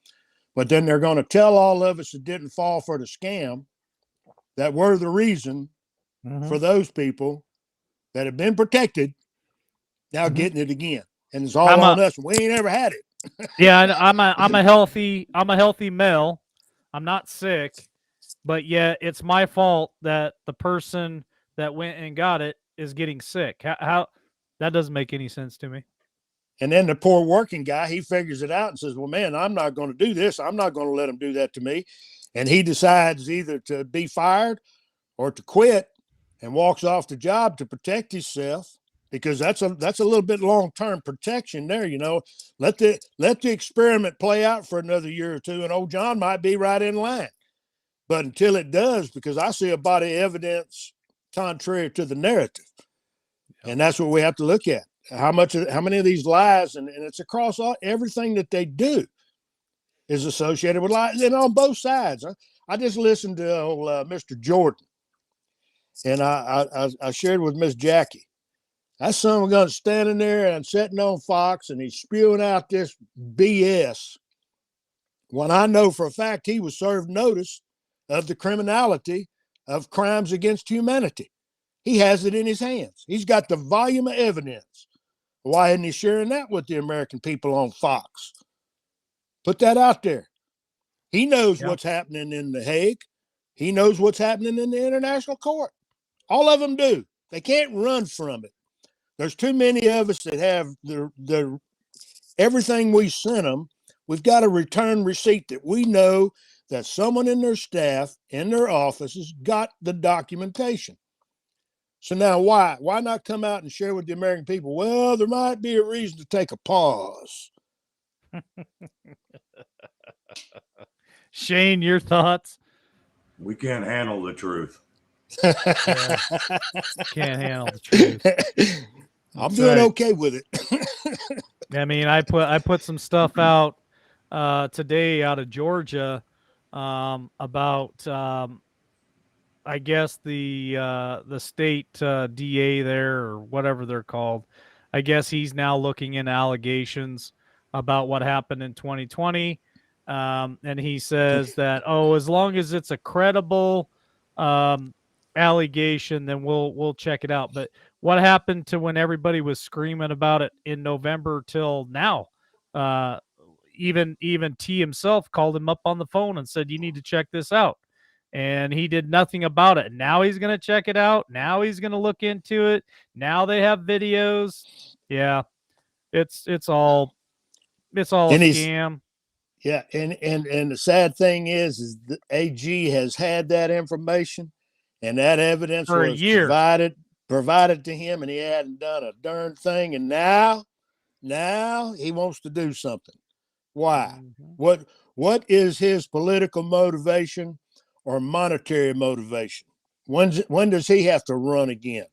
But then they're going to tell all of us that didn't fall for the scam that we're the reason for those people that have been protected now Mhm. getting it again, and it's all I'm on a us. We ain't ever had it. yeah. I'm a healthy male. I'm not sick, but yet it's my fault that the person that went and got it is getting sick. How that doesn't make any sense to me. And then the poor working guy, he figures it out and says, well, man, I'm not going to do this. I'm not going to let them do that to me. And he decides either to be fired or to quit and walks off the job to protect himself, because that's a little bit long-term protection there. Let the experiment play out for another year or two, and old John might be right in line. But until it does, because I see a body of evidence contrary to the narrative, and that's what we have to look at. How many of these lies, and it's across everything that they do, is associated with lies, and on both sides. I just listened to Mr. Jordan, and I shared with Miss Jackie. That son was going to standing there and sitting on Fox, and he's spewing out this BS. When I know for a fact he was served notice of the criminality of crimes against humanity. He has it in his hands. He's got the volume of evidence. Why isn't he sharing that with the American people on Fox? Put that out there. He knows Yeah. what's happening in The Hague. He knows what's happening in the international court. All of them do. They can't run from it. There's too many of us that have the everything we sent them. We've got a return receipt that we know that someone in their staff, in their offices, got the documentation. So now why not come out and share with the American people? Well, there might be a reason to take a pause. Shane, your thoughts? We can't handle the truth. Yeah, can't handle the truth. I'm That's doing right. okay with it. I mean, I put some stuff out today out of Georgia about I guess the state DA there or whatever they're called. I guess he's now looking in allegations about what happened in 2020, and he says that as long as it's a credible um, allegation, then we'll check it out. But what happened to when everybody was screaming about it in November till now? Uh, even T himself called him up on the phone and said, "You need to check this out." And he did nothing about it. Now he's going to check it out. Now he's going to look into it. Now they have videos. Yeah, it's all a And he's scam yeah, and the sad thing is the AG has had that information, and that evidence for a was year. provided to him, and he hadn't done a darn thing. And now he wants to do something. Why? Mhm. What is his political motivation or monetary motivation? When does he have to run again?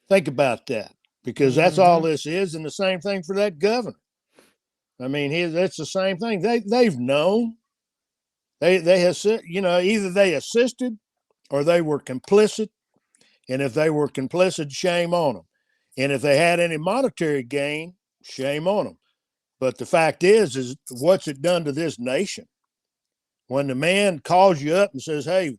Think about that, because that's all Mhm. this is, and the same thing for that governor. I mean, that's the same thing. They've known. They have, either they assisted or they were complicit, and if they were complicit, shame on them. And if they had any monetary gain, shame on them. But the fact is what's it done to this nation? When the man calls you up and says, "Hey,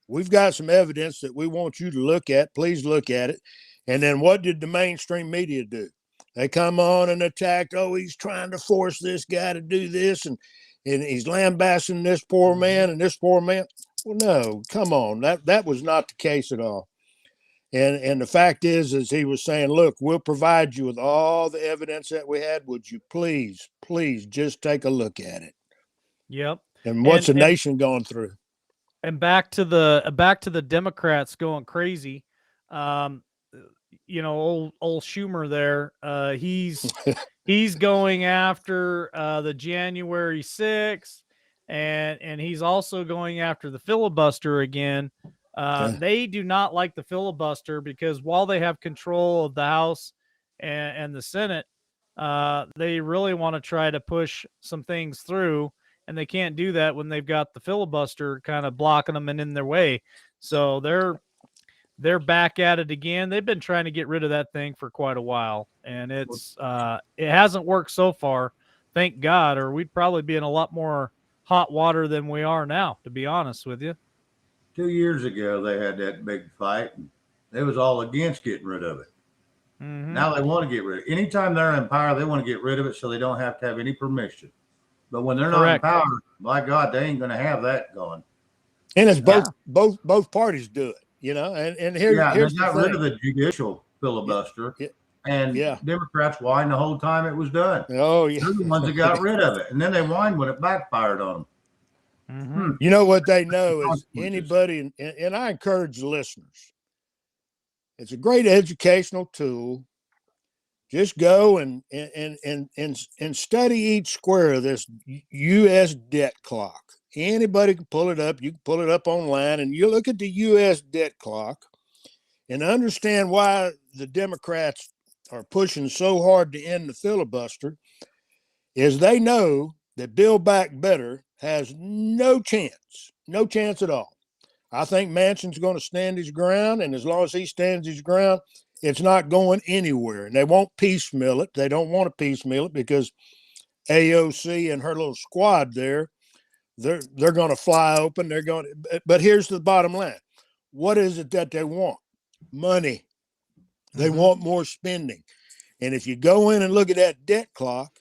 we've got some evidence that we want you to look at. Please look at it." And then what did the mainstream media do? They come on and attack. Oh, he's trying to force this guy to do this, and he's lambasting this poor Mhm. man and this poor man. Well, no, come on. That was not the case at all. And the fact is he was saying, look, we'll provide you with all the evidence that we had. Would you please just take a look at it? Yep. And what's And the and nation going through? and back to the Democrats going crazy. Um, old Schumer there. He's going after the January 6th, and he's also going after the filibuster again. Yeah. They do not like the filibuster because while they have control of the House and the Senate, they really want to try to push some things through, and they can't do that when they've got the filibuster kind of blocking them and in their way. So they're back at it again. They've been trying to get rid of that thing for quite a while, and it hasn't worked so far. Thank God, or we'd probably be in a lot more hot water than we are now, to be honest with you. 2 years ago, they had that big fight, and they was all against getting rid of it. Mm-hmm. Now they want to get rid of it. Anytime they're in power, they want to get rid of it so they don't have to have any permission. But when they're not in Correct. power, by God, they ain't going to have that going. And it's Yeah. both parties do it, you know. And here's Yeah, and they here's the got rid thing. of the judicial filibuster, Yeah, and yeah. Democrats whined the whole time it was done. Oh yeah. They're the ones that got rid of it, and then they whined when it backfired on them. Mm-hmm. You know what they know is Consequences. anybody, and I encourage the listeners. It's a great educational tool. Just go and study each square of this U.S. debt clock. Anybody can pull it up. You can pull it up online, and you look at the U.S. debt clock and understand why the Democrats are pushing so hard to end the filibuster. Is they know that Build Back Better has no chance at all. I think Manchin's going to stand his ground, and as long as he stands his ground, it's not going anywhere. And they won't piecemeal it. They don't want to piecemeal it because AOC and her little squad there, they're going to fly open. They're going to, but here's the bottom line. What is it that they want? Money. They want more spending. And if you go in and look at that debt clock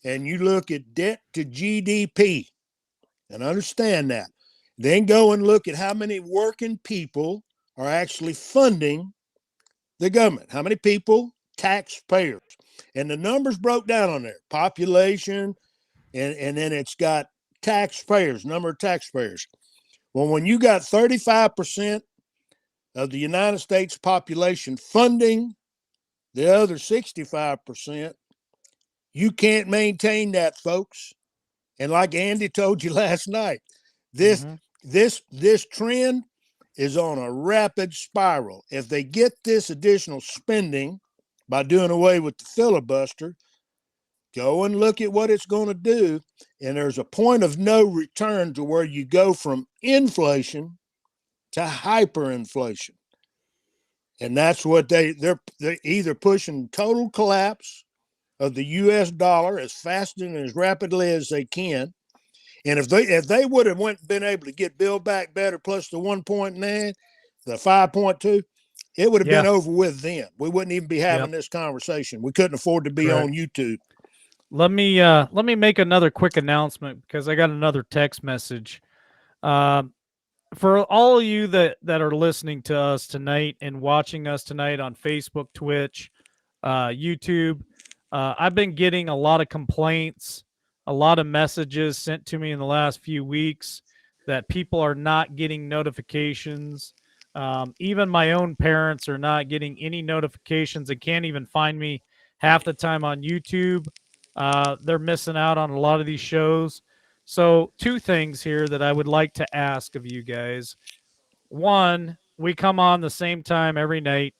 and you look at debt to GDP and understand that, then go and look at how many working people are actually funding the government. How many people? Taxpayers. And the numbers broke down on there. Population, and then it's got taxpayers, number of taxpayers. Well, when you got 35% of the United States population funding the other 65%, you can't maintain that, folks. And like Andy told you last night, this trend is on a rapid spiral. If they get this additional spending by doing away with the filibuster, go and look at what it's going to do. And there's a point of no return to where you go from inflation to hyperinflation. And that's what they're either pushing total collapse of the U.S. dollar as fast and as rapidly as they can. And if they would have been able to get Build Back Better plus the 1.9, the 5.2, it would have been over with then. We wouldn't even be having this conversation. We couldn't afford to be on YouTube. Let me make another quick announcement because I got another text message. For all of you that are listening to us tonight and watching us tonight on Facebook, Twitch, YouTube, I've been getting a lot of complaints, a lot of messages sent to me in the last few weeks that people are not getting notifications. Even my own parents are not getting any notifications. They can't even find me half the time on YouTube. They're missing out on a lot of these shows. So, two things here that I would like to ask of you guys. One, we come on the same time every night.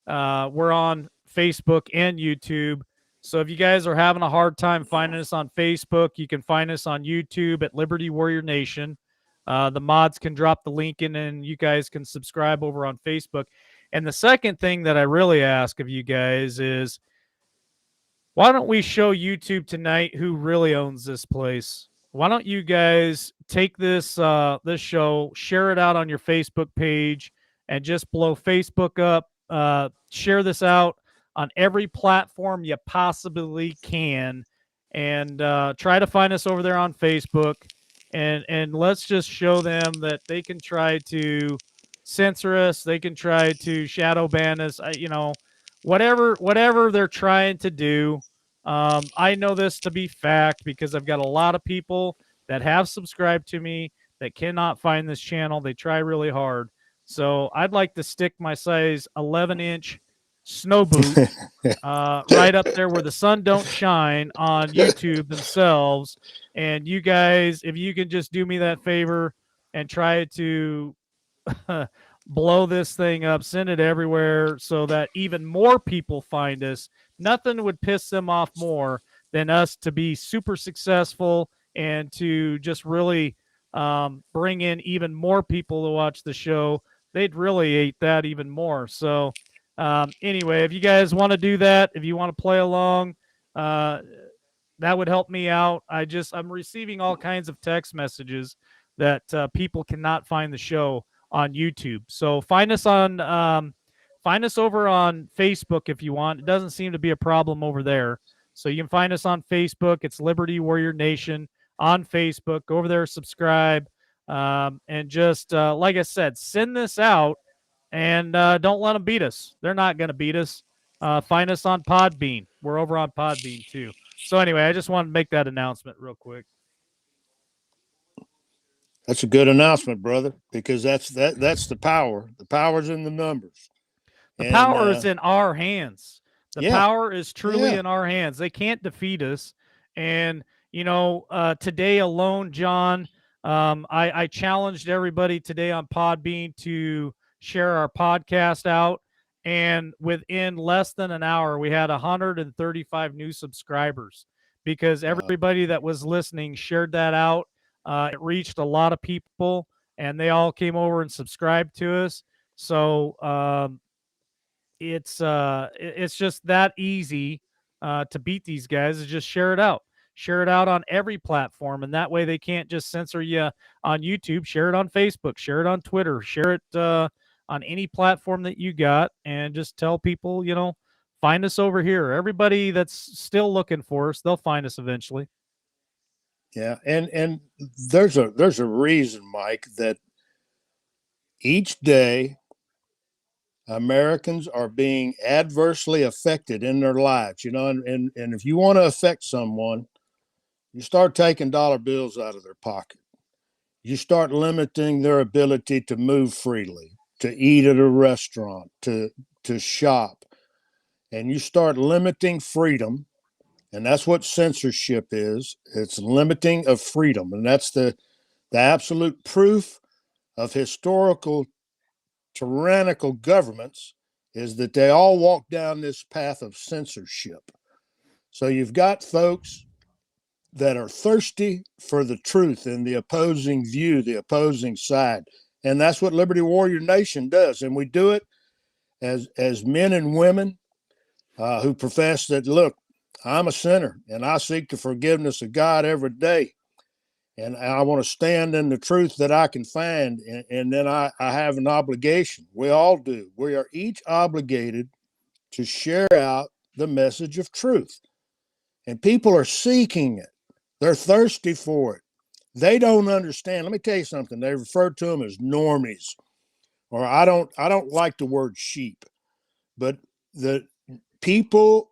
We're on Facebook and YouTube. So if you guys are having a hard time finding us on Facebook, you can find us on YouTube at Liberty Warrior Nation. The mods can drop the link in and you guys can subscribe over on Facebook. And the second thing that I really ask of you guys is, why don't we show YouTube tonight who really owns this place? Why don't you guys take this this show, share it out on your Facebook page, and just blow Facebook up. Share this out on every platform you possibly can, and try to find us over there on Facebook. And let's just show them that they can try to censor us. They can try to shadow ban us. Whatever they're trying to do. I know this to be fact because I've got a lot of people that have subscribed to me that cannot find this channel. They try really hard. So I'd like to stick my size 11-inch snow boot right up there where the sun don't shine on YouTube themselves. And you guys, if you can just do me that favor and try to blow this thing up, send it everywhere so that even more people find us. Nothing would piss them off more than us to be super successful and to just really bring in even more people to watch the show. They'd really hate that even more. So anyway, if you guys want to do that, if you want to play along, that would help me out. I'm receiving all kinds of text messages that people cannot find the show on YouTube. So find us on Find us over on Facebook if you want. It doesn't seem to be a problem over there. So you can find us on Facebook. It's Liberty Warrior Nation on Facebook. Go over there, subscribe, and just like I said, send this out, and don't let them beat us. They're not going to beat us. Find us on Podbean. We're over on Podbean too. So anyway, I just wanted to make that announcement real quick. That's a good announcement, brother, because that's the power. The power's in the numbers. The And power is in our hands. The yeah, power is truly yeah. in our hands. They can't defeat us. And, today alone, John, I challenged everybody today on Podbean to share our podcast out. And within less than an hour, we had 135 new subscribers because everybody that was listening shared that out. It reached a lot of people, and they all came over and subscribed to us. So, it's just that easy to beat these guys. Is just share it out on every platform, and that way they can't just censor you on YouTube. Share it on Facebook, share it on Twitter, share it on any platform that you got, and just tell people, find us over here. Everybody that's still looking for us, they'll find us eventually. Yeah, and there's a reason, Mike, that each day Americans are being adversely affected in their lives, and if you want to affect someone, you start taking dollar bills out of their pocket. You start limiting their ability to move freely, to eat at a restaurant, to shop, and you start limiting freedom. And that's what censorship is. It's limiting of freedom. And that's the absolute proof of historical tyrannical governments is that they all walk down this path of censorship. So you've got folks that are thirsty for the truth and the opposing view, the opposing side. And that's what Liberty Warrior Nation does. And we do it as men and women who profess that, look, I'm a sinner and I seek the forgiveness of God every day. And I want to stand in the truth that I can find. And then I have an obligation. We all do. We are each obligated to share out the message of truth. And people are seeking it. They're thirsty for it. They don't understand. Let me tell you something. They refer to them as normies, or I don't like the word sheep, but the people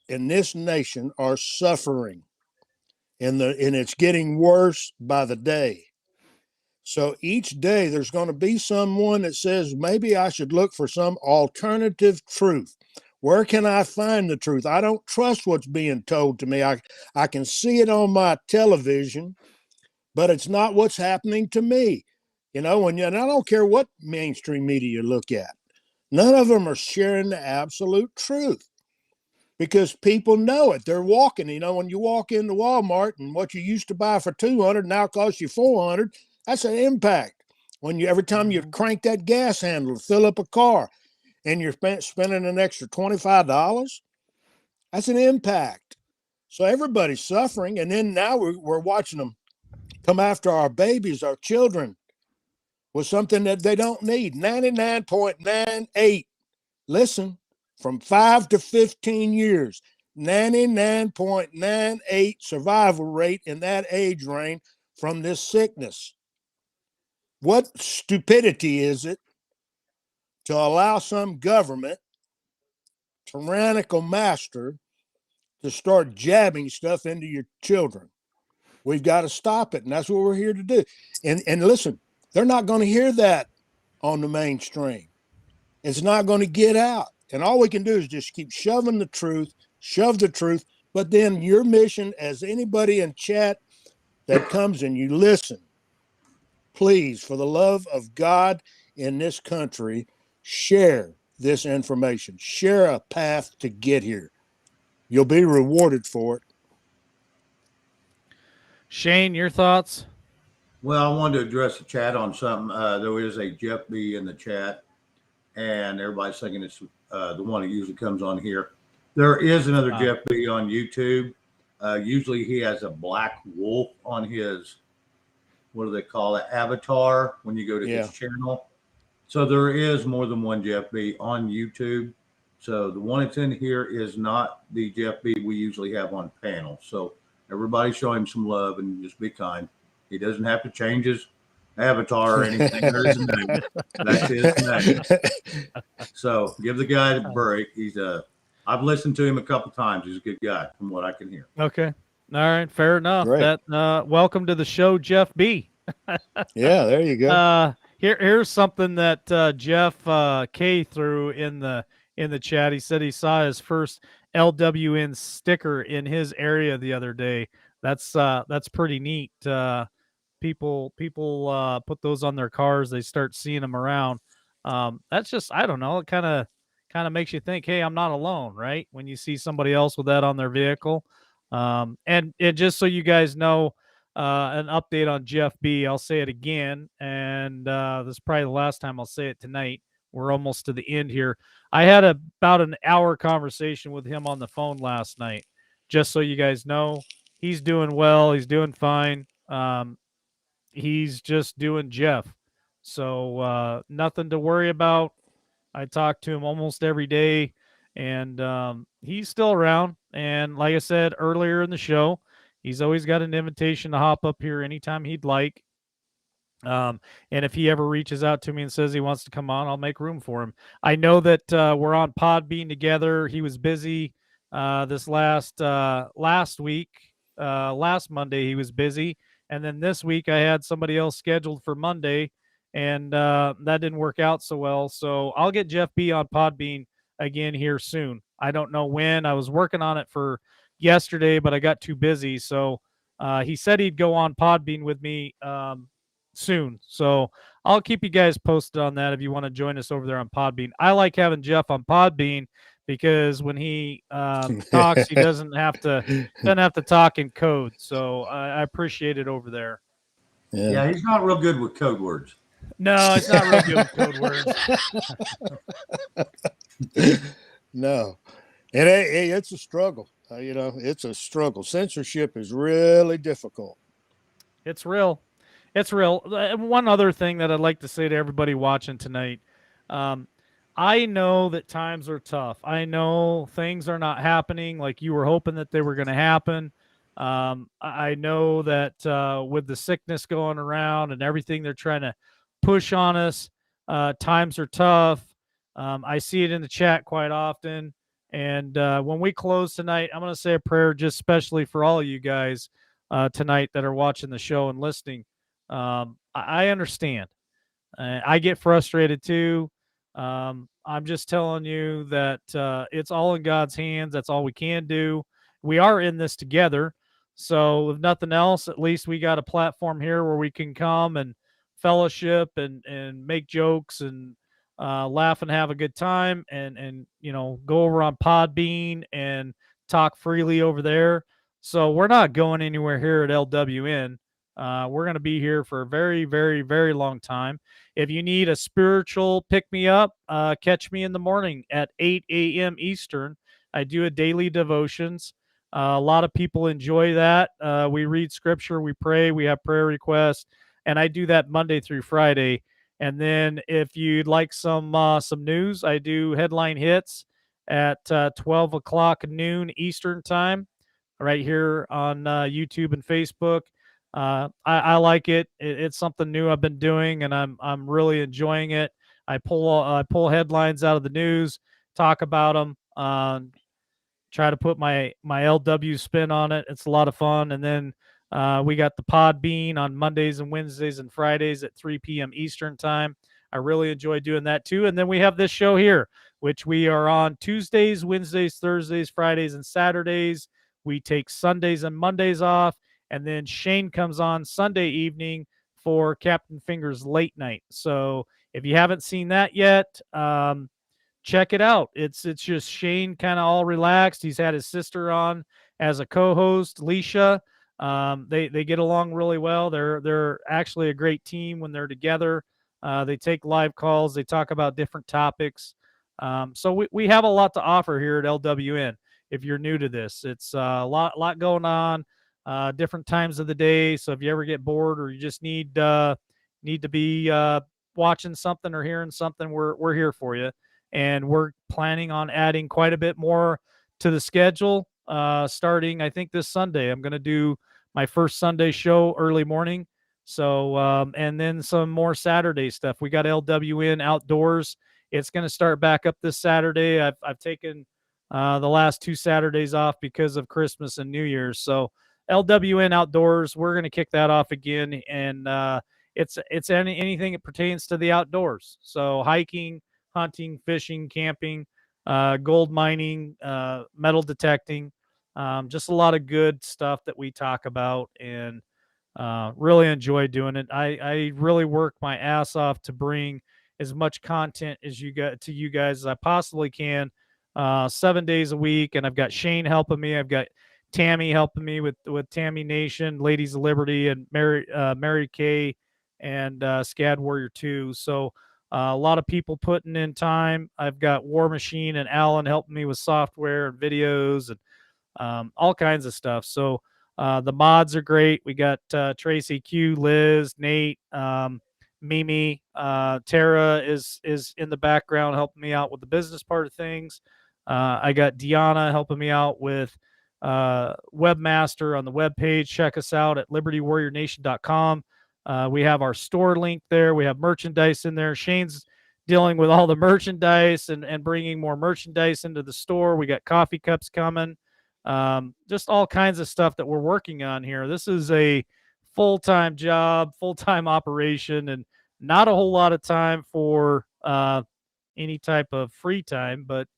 in this nation are suffering, and it's getting worse by the day. So each day there's going to be someone that says, maybe I should look for some alternative truth. Where can I find the truth? I don't trust what's being told to me. I can see it on my television, but it's not what's happening to me. And I don't care what mainstream media you look at. None of them are sharing the absolute truth because people know it. They're walking. When you walk into Walmart and what you used to buy for $200 now costs you $400, that's an impact. Every time you crank that gas handle to fill up a car and you're spending an extra $25, that's an impact. So everybody's suffering. And then now we're watching them come after our babies, our children, with something that they don't need. 99.98. Listen, from 5 to 15 years, 99.98 survival rate in that age range from this sickness. What stupidity is it to allow some government, tyrannical master, to start jabbing stuff into your children? We've got to stop it, and that's what we're here to do. And listen, they're not going to hear that on the mainstream. It's not going to get out. And all we can do is just keep shoving the truth, shove the truth. But then your mission, as anybody in chat that comes and you listen, please, for the love of God in this country, share this information. Share a path to get here. You'll be rewarded for it. Shane, your thoughts? Well, I wanted to address the chat on something. There is a Jeff B in the chat, and everybody's thinking it's the one that usually comes on here. There is another Jeff B on YouTube. Usually he has a black wolf on his, what do they call it, avatar when you go to his channel. So there is more than one Jeff B on YouTube. So the one that's in here is not the Jeff B we usually have on panel. So everybody show him some love and just be kind. He doesn't have to change his avatar or anything or his name. That's his name. So give the guy a break. I've listened to him a couple times. He's a good guy from what I can hear. Okay. All right. Fair enough. Great. That welcome to the show, Jeff B. Yeah, there you go. Here's something that Jeff K threw in the chat. He said he saw his first LWN sticker in his area the other day. That's pretty neat. People put those on their cars. They start seeing them around. That's just, I don't know. It kind of makes you think, hey, I'm not alone, right? When you see somebody else with that on their vehicle. And just so you guys know, an update on Jeff B. I'll say it again, and this is probably the last time I'll say it tonight. We're almost to the end here. I had about an hour conversation with him on the phone last night. Just so you guys know, he's doing well. He's doing fine. He's just doing Jeff. So nothing to worry about. I talk to him almost every day, and he's still around. And like I said earlier in the show, he's always got an invitation to hop up here anytime he'd like. And if he ever reaches out to me and says he wants to come on, I'll make room for him. I know that we're on Podbean together. He was busy this last week. Last Monday he was busy, and then this week I had somebody else scheduled for Monday, and that didn't work out so well. So I'll get Jeff B on Podbean again here soon. I don't know when. I was working on it for yesterday, but I got too busy. So he said he'd go on Podbean with me soon. So I'll keep you guys posted on that if you want to join us over there on Podbean. I like having Jeff on Podbean because when he talks, he doesn't have to talk in code. So I appreciate it over there. Yeah, he's not real good with code words. No, it's not real good with code words. No, and it's a struggle. It's a struggle. Censorship is really difficult. It's real. It's real. One other thing that I'd like to say to everybody watching tonight, I know that times are tough. I know things are not happening like you were hoping that they were going to happen. I know that with the sickness going around and everything they're trying to push on us, times are tough. I see it in the chat quite often. And when we close tonight, I'm going to say a prayer just especially for all of you guys tonight that are watching the show and listening. I understand. I get frustrated too. I'm just telling you that it's all in God's hands. That's all we can do. We are in this together. So if nothing else, at least we got a platform here where we can come and fellowship and make jokes and laugh and have a good time and go over on Podbean and talk freely over there. So we're not going anywhere here at LWN. We're going to be here for a very, very, very long time. If you need a spiritual pick-me-up, catch me in the morning at 8 a.m. Eastern. I do a daily devotions. A lot of people enjoy that. We read scripture, we pray, we have prayer requests, and I do that Monday through Friday. And then if you'd like some news, I do headline hits at 12 o'clock noon Eastern time right here on YouTube and Facebook. I like it. It's something new I've been doing, and I'm really enjoying it. I pull headlines out of the news, talk about them, try to put my LW spin on it. It's a lot of fun. And then we got the Podbean on Mondays and Wednesdays and Fridays at 3 p.m. Eastern time. I really enjoy doing that too. And then we have this show here, which we are on Tuesdays, Wednesdays, Thursdays, Fridays, and Saturdays. We take Sundays and Mondays off. And then Shane comes on Sunday evening for Captain Finger's late night. So if you haven't seen that yet, check it out. It's just Shane kind of all relaxed. He's had his sister on as a co-host, Leisha. They get along really well. They're actually a great team when they're together. They take live calls. They talk about different topics. So we have a lot to offer here at LWN. If you're new to this, it's a lot going on. Different times of the day. So if you ever get bored or you just need to be watching something or hearing something, we're here for you. And we're planning on adding quite a bit more to the schedule. Starting, I think, this Sunday, I'm going to do my first Sunday show early morning. So, and then some more Saturday stuff. We got LWN Outdoors. It's going to start back up this Saturday. I've taken the last 2 Saturdays off because of Christmas and New Year's. So LWN Outdoors, we're going to kick that off again, and it's anything that pertains to the outdoors. So hiking, hunting, fishing, camping, gold mining, metal detecting, just a lot of good stuff that we talk about, and really enjoy doing it. I really work my ass off to bring as much content as you got to you guys as I possibly can, 7 days a week. And I've got Shane helping me. I've got Tammy helping me with Tammy Nation, Ladies of Liberty, and Mary Kay, and Scad Warrior 2. So a lot of people putting in time. I've got War Machine and Alan helping me with software and videos and all kinds of stuff. So the mods are great. We got Tracy Q, Liz, Nate, Mimi, Tara is in the background helping me out with the business part of things. I got Deanna helping me out with webmaster on the webpage. Check us out at libertywarriornation.com. We have our store link there. We have merchandise in there. Shane's dealing with all the merchandise and bringing more merchandise into the store. We got coffee cups coming. Just all kinds of stuff that we're working on here. This is a full-time job, full-time operation, and not a whole lot of time for any type of free time. But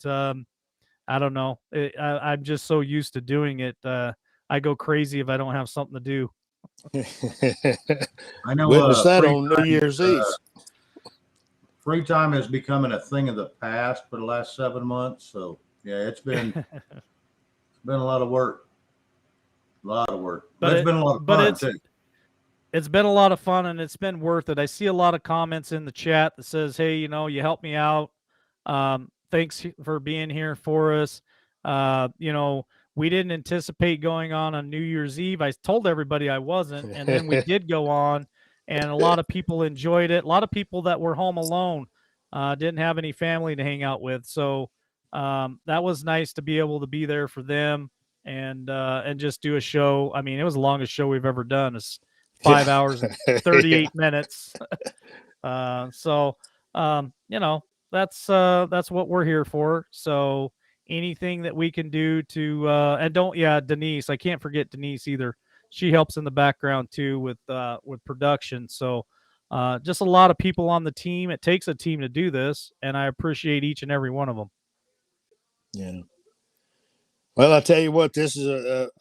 I don't know. I'm just so used to doing it. I go crazy if I don't have something to do. I know. Witness that on New Year's Eve. Free time is becoming a thing of the past for the last 7 months. So yeah, it's been a lot of work. But it's been a lot of fun too. It's been a lot of fun, and it's been worth it. I see a lot of comments in the chat that says, "Hey, you helped me out. Thanks for being here for us." We didn't anticipate going on New Year's Eve. I told everybody I wasn't, and then we did go on, and a lot of people enjoyed it. A lot of people that were home alone didn't have any family to hang out with, so that was nice to be able to be there for them and just do a show. I mean, it was the longest show we've ever done. It's 5 hours and 38 minutes. So that's what we're here for. So anything that we can do to and Denise, I can't forget Denise either. She helps in the background too with production. So just a lot of people on the team. It takes a team to do this, and I appreciate each and every one of them. Yeah. Well, I tell you what, this is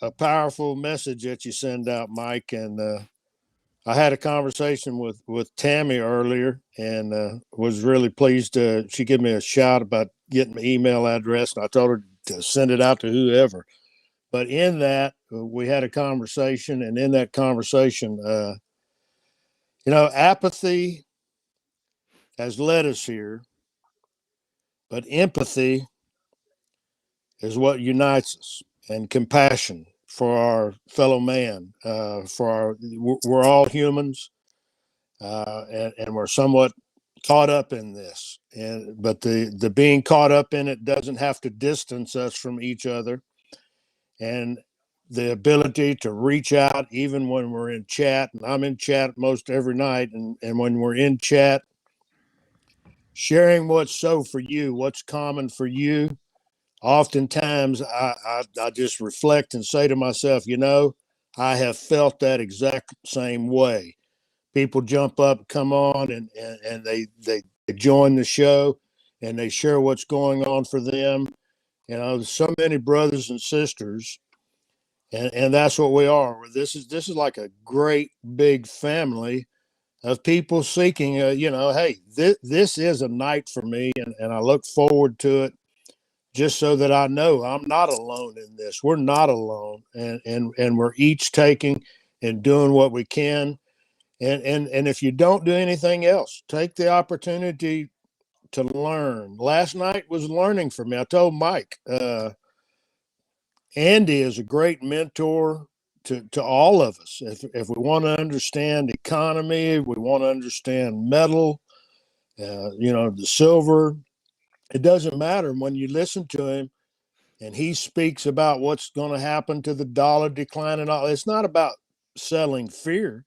a powerful message that you send out, Mike. And I had a conversation with Tammy earlier, and was really pleased. She gave me a shout about getting my email address, and I told her to send it out to whoever. But in that, we had a conversation, and in that conversation, apathy has led us here, but empathy is what unites us, and compassion for our fellow man. We're all humans, and we're somewhat caught up in this. But the being caught up in it doesn't have to distance us from each other. And the ability to reach out, even when we're in chat, and I'm in chat most every night, and when we're in chat, sharing what's so for you, what's common for you. Oftentimes I just reflect and say to myself, I have felt that exact same way. People jump up, come on, and they join the show, and they share what's going on for them. There's so many brothers and sisters, and that's what we are. This is like a great big family of people seeking, hey, this is a night for me, and I look forward to it. Just so that I know I'm not alone in this. We're not alone, and we're each taking and doing what we can. And if you don't do anything else, take the opportunity to learn. Last night was learning for me. I told Mike, Andy is a great mentor to all of us. If we want to understand economy, we want to understand metal, The silver. It doesn't matter when you listen to him and he speaks about what's going to happen to the dollar decline and all. It's not about selling fear.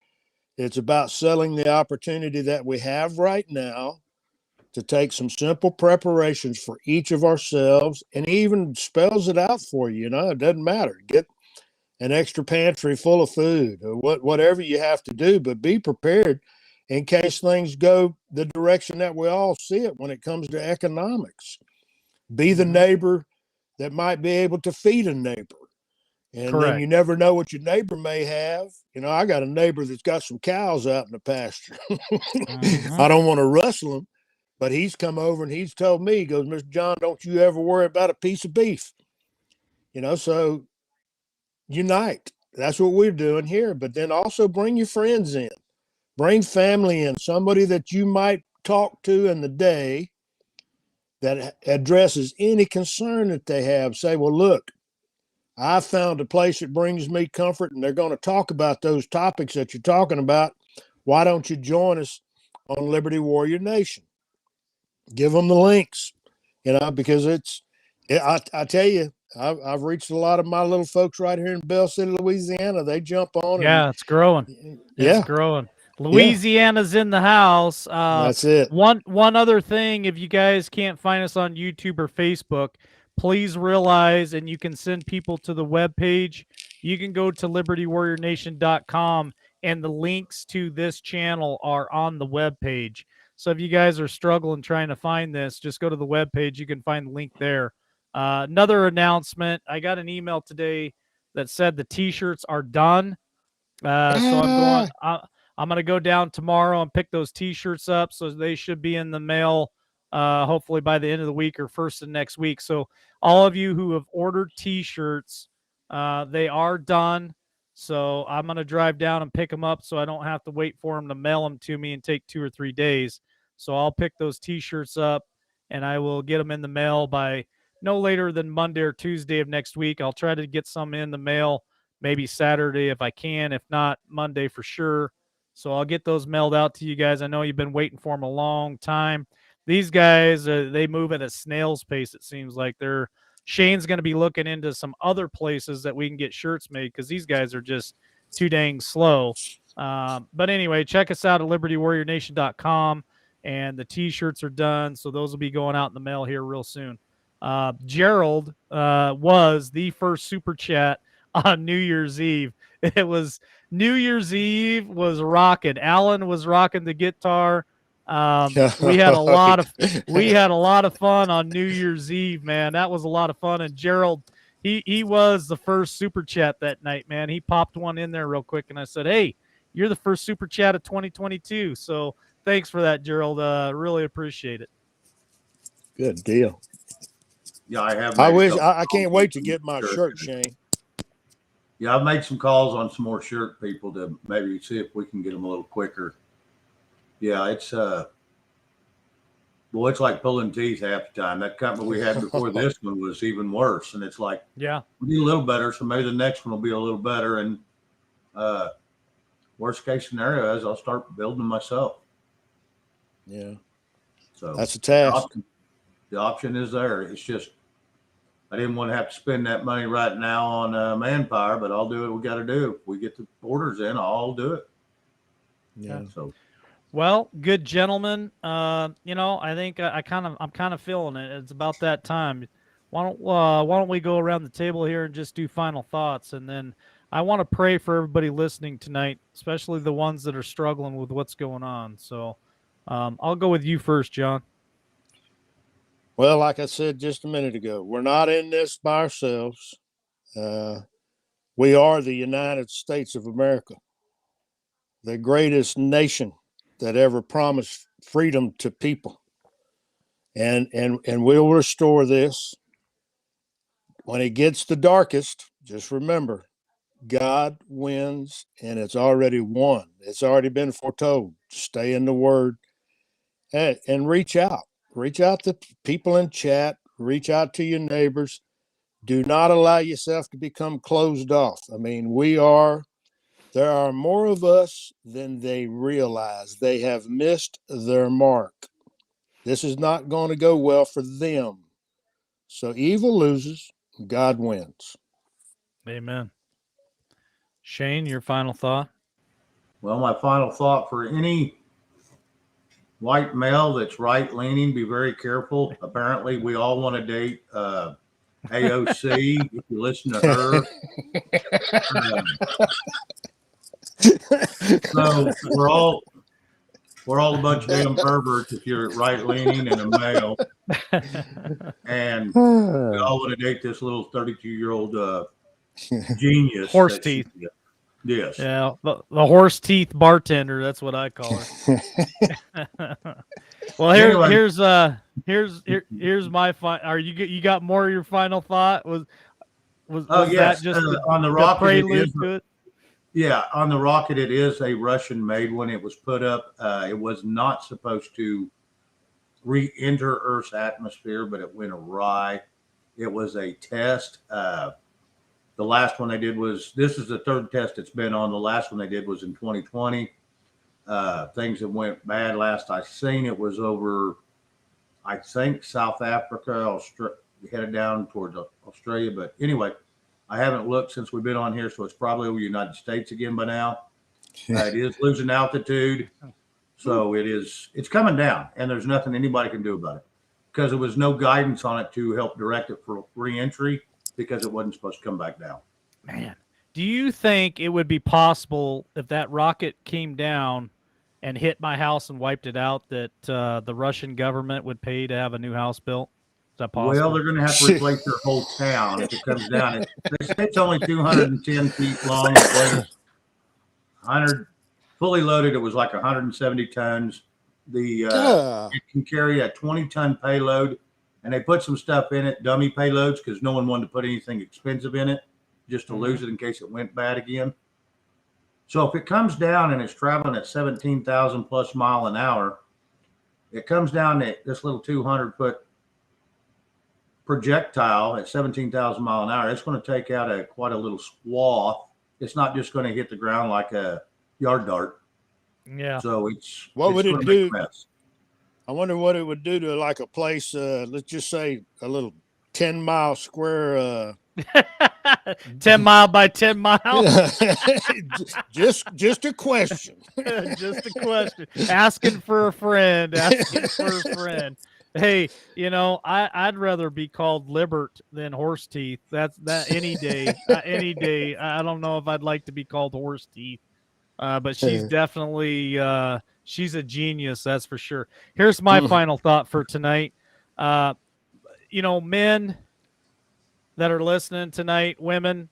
It's about selling the opportunity that we have right now to take some simple preparations for each of ourselves, and he even spells it out for you. It doesn't matter. Get an extra pantry full of food or whatever you have to do, but be prepared in case things go the direction that we all see it when it comes to economics. Be the neighbor that might be able to feed a neighbor. And Correct. then you never know what your neighbor may have. I got a neighbor that's got some cows out in the pasture. I don't want to rustle him, but he's come over and he's told me, he goes, Mr. John, don't you ever worry about a piece of beef. So unite. That's what we're doing here. But then also bring your friends in, bring family in, somebody that you might talk to in the day that addresses any concern that they have. Say, well, look, I found a place that brings me comfort, and they're going to talk about those topics that you're talking about. Why don't you join us on Liberty Warrior Nation? Give them the links, because I tell you, I've reached a lot of my little folks right here in Bell City, Louisiana. They jump on. Yeah, it's growing. Yeah. It's growing. Louisiana's in the house. That's it. One other thing, if you guys can't find us on YouTube or Facebook, please realize, and you can send people to the webpage, you can go to libertywarriornation.com, and the links to this channel are on the webpage. So if you guys are struggling trying to find this, just go to the webpage. You can find the link there. Another announcement, I got an email today that said the T-shirts are done. So I'm going to go down tomorrow and pick those T-shirts up. So they should be in the mail, hopefully by the end of the week or first of next week. So all of you who have ordered T-shirts, they are done. So I'm going to drive down and pick them up so I don't have to wait for them to mail them to me and take 2 or 3 days. So I'll pick those T-shirts up and I will get them in the mail by no later than Monday or Tuesday of next week. I'll try to get some in the mail maybe Saturday if I can, if not Monday for sure. So I'll get those mailed out to you guys. I know you've been waiting for them a long time. These guys, they move at a snail's pace, it seems like. Shane's going to be looking into some other places that we can get shirts made because these guys are just too dang slow. But anyway, check us out at libertywarriornation.com, and the T-shirts are done, so those will be going out in the mail here real soon. Gerald was the first super chat on New Year's Eve. It was New Year's Eve was rocking. Alan was rocking the guitar. We had a lot of fun on New Year's Eve, man. That was a lot of fun. And Gerald, he was the first super chat that night, man. He popped one in there real quick, and I said, "Hey, you're the first super chat of 2022." So thanks for that, Gerald. Really appreciate it. Good deal. Yeah, I can't wait to get my shirt, Shane. Yeah, I've made some calls on some more shirt people to maybe see if we can get them a little quicker. Yeah, it's it's like pulling teeth half the time. That company we had before this one was even worse, and it's like, yeah, we'll be a little better, so maybe the next one will be a little better. And worst case scenario is I'll start building them myself. Yeah, so that's a task. The option is there. It's just I didn't want to have to spend that money right now on manpower, but I'll do what we got to do. If we get the orders in, I'll do it. Yeah. So. Well, good gentlemen. I think I'm kind of feeling it. It's about that time. Why don't we go around the table here and just do final thoughts, and then I want to pray for everybody listening tonight, especially the ones that are struggling with what's going on. So, I'll go with you first, John. Well, like I said just a minute ago, we're not in this by ourselves. We are the United States of America, the greatest nation that ever promised freedom to people. And we'll restore this. When it gets the darkest, just remember, God wins, and it's already won. It's already been foretold. Stay in the Word and reach out. Reach out to people in chat. Reach out to your neighbors. Do not allow yourself to become closed off. I mean, there are more of us than they realize. They have missed their mark. This is not going to go well for them. So evil loses, God wins. Amen. Shane, your final thought? Well, my final thought for any white male that's right leaning, be very careful. Apparently, we all want to date AOC. If you listen to her, so we're all a bunch of damn perverts if you're right leaning and a male, and we all want to date this little 32-year-old genius. Horse teeth. Yes. Yeah, the horse teeth bartender. That's what I call her. Well, Anyway. here's my Are you got more of your final thought? Was yes, that just on the the rocket? prelude to it? Yeah, on the rocket, it is a Russian-made one. It was put up. It was not supposed to re-enter Earth's atmosphere, but it went awry. It was a test. The last one they did this is the third test it's been on. The last one they did was in 2020. Things that went bad last I seen, it was over, I think, South Africa, headed down towards Australia. But anyway, I haven't looked since we've been on here, so it's probably over the United States again by now. It is losing altitude. So it's coming down, and there's nothing anybody can do about it because there was no guidance on it to help direct it for re-entry because it wasn't supposed to come back down. Man, do you think it would be possible if that rocket came down and hit my house and wiped it out that the Russian government would pay to have a new house built? Is that possible? Well, they're going to have to replace their whole town if it comes down. They say it's only 210 feet long. It weighs 100, fully loaded. It was like 170 tons. It can carry a 20-ton payload, and they put some stuff in it, dummy payloads, because no one wanted to put anything expensive in it just to lose it in case it went bad again. So if it comes down and it's traveling at 17,000 plus mile an hour, it comes down at this little 200-foot projectile at 17,000 mile an hour. It's going to take out quite a little swath. It's not just going to hit the ground like a yard dart. Yeah. So what would it do? Mess. I wonder what it would do to like a place. Let's just say a little 10-mile square. 10 mile by 10 mile. just a question. Just a question. Asking for a friend. Hey, I'd rather be called Libert than Horse Teeth. That any day. Any day. I don't know if I'd like to be called Horse Teeth. But she's definitely she's a genius, that's for sure. Here's my final thought for tonight. Men that are listening tonight, women,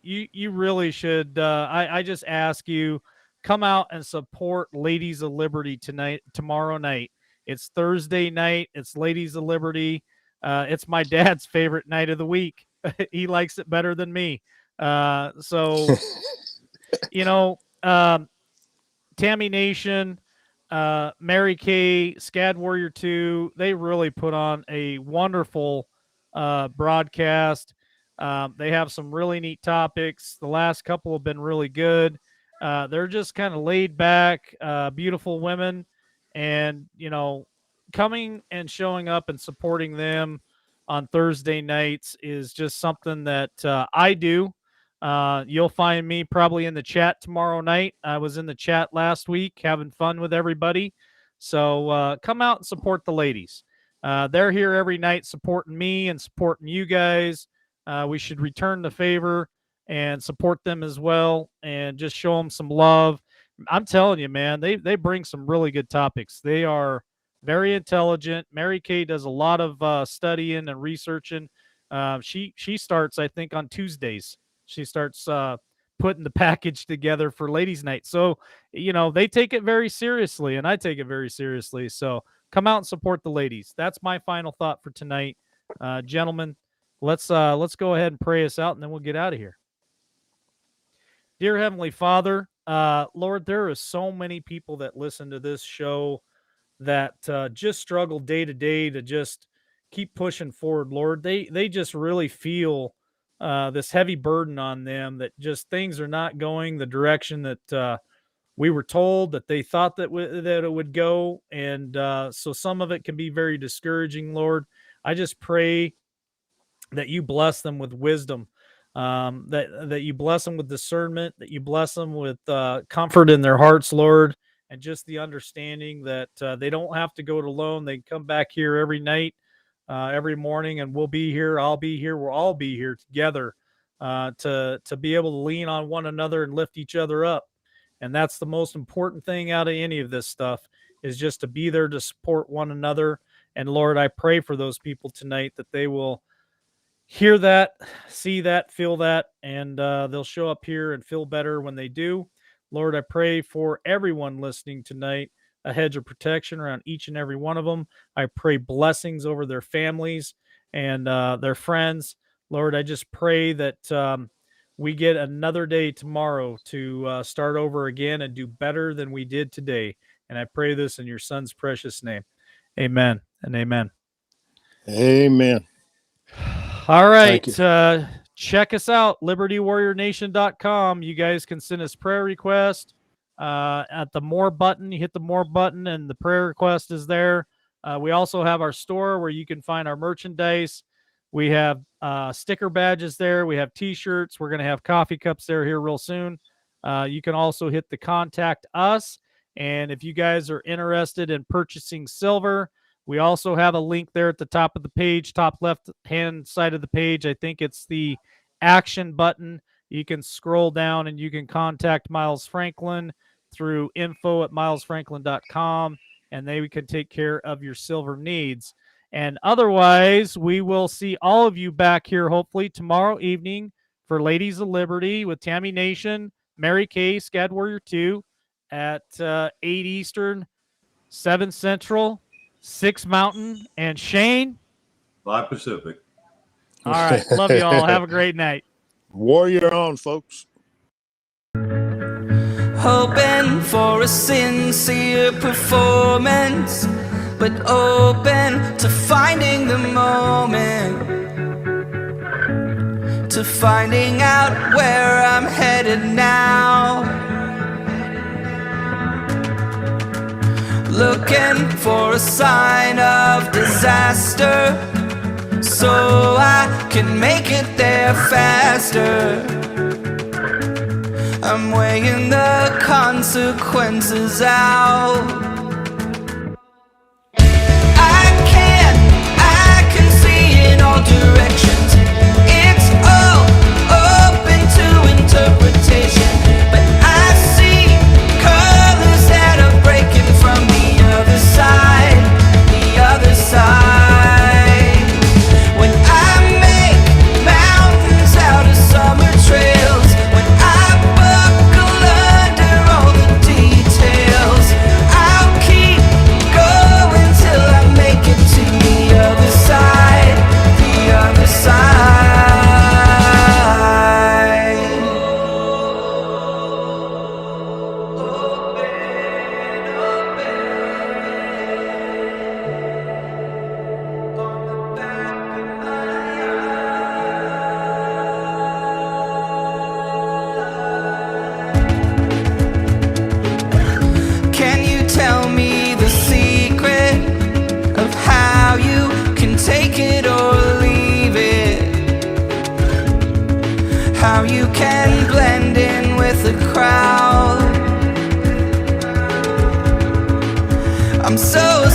you really should. I just ask you, come out and support Ladies of Liberty tomorrow night. It's Thursday night. It's Ladies of Liberty. It's my dad's favorite night of the week. He likes it better than me. Tammy Nation, Mary Kay, Scad Warrior 2, they really put on a wonderful broadcast. They have some really neat topics. The last couple have been really good. They're just kind of laid back, beautiful women, and coming and showing up and supporting them on Thursday nights is just something that I do. You'll find me probably in the chat tomorrow night. I was in the chat last week having fun with everybody. So come out and support the ladies. They're here every night supporting me and supporting you guys. We should return the favor and support them as well and just show them some love. I'm telling you, man, they bring some really good topics. They are very intelligent. Mary Kay does a lot of studying and researching. She starts, I think, on Tuesdays. She starts putting the package together for ladies' night. So, they take it very seriously, and I take it very seriously. So come out and support the ladies. That's my final thought for tonight. Gentlemen, let's go ahead and pray us out, and then we'll get out of here. Dear Heavenly Father, Lord, there are so many people that listen to this show that just struggle day to day to just keep pushing forward, Lord. They just really feel this heavy burden on them that just things are not going the direction that we were told that they thought that that it would go, and so some of it can be very discouraging. Lord, I just pray that you bless them with wisdom, that you bless them with discernment, that you bless them with comfort in their hearts, Lord, and just the understanding that they don't have to go it alone. They can come back here every night, every morning, and we'll be here. I'll be here. We'll all be here together to be able to lean on one another and lift each other up. And that's the most important thing out of any of this stuff, is just to be there to support one another. And Lord, I pray for those people tonight that they will hear that, see that, feel that, and they'll show up here and feel better when they do. Lord, I pray for everyone listening tonight, a hedge of protection around each and every one of them. I pray blessings over their families and their friends. Lord, I just pray that we get another day tomorrow to start over again and do better than we did today. And I pray this in your son's precious name. Amen and amen. Amen. All right. Thank Check us out, libertywarriornation.com. You guys can send us prayer requests at the more button. You hit the more button and the prayer request is there. We also have our store where you can find our merchandise. We have sticker badges there. We have t-shirts. We're going to have coffee cups there here real soon. You can also hit the contact us. And if you guys are interested in purchasing silver, we also have a link there at the top of the page, top left-hand side of the page. I think it's the action button. You can scroll down and you can contact Miles Franklin through info@milesfranklin.com, and they can take care of your silver needs. And otherwise, we will see all of you back here hopefully tomorrow evening for Ladies of Liberty with Tammy Nation, Mary Kay, Scad Warrior 2 at 8 Eastern, 7 Central, 6 Mountain, and Shane. 5 Pacific. All right. Love you all. Have a great night. Warrior on, folks. Hoping for a sincere performance, but open to finding the moment, to finding out where I'm headed now. Looking for a sign of disaster, so I can make it there faster. I'm weighing the consequences out. I can see in all directions. It's all open to interpretation, but I see colors that are breaking from the other side, the other side. When I make mountains out of summer trails, when I buckle under all the details, I'll keep going till I make it to the other side, the other side. Can you tell me the secret of how you can take it or leave it? How you can blend in with the crowd? I'm so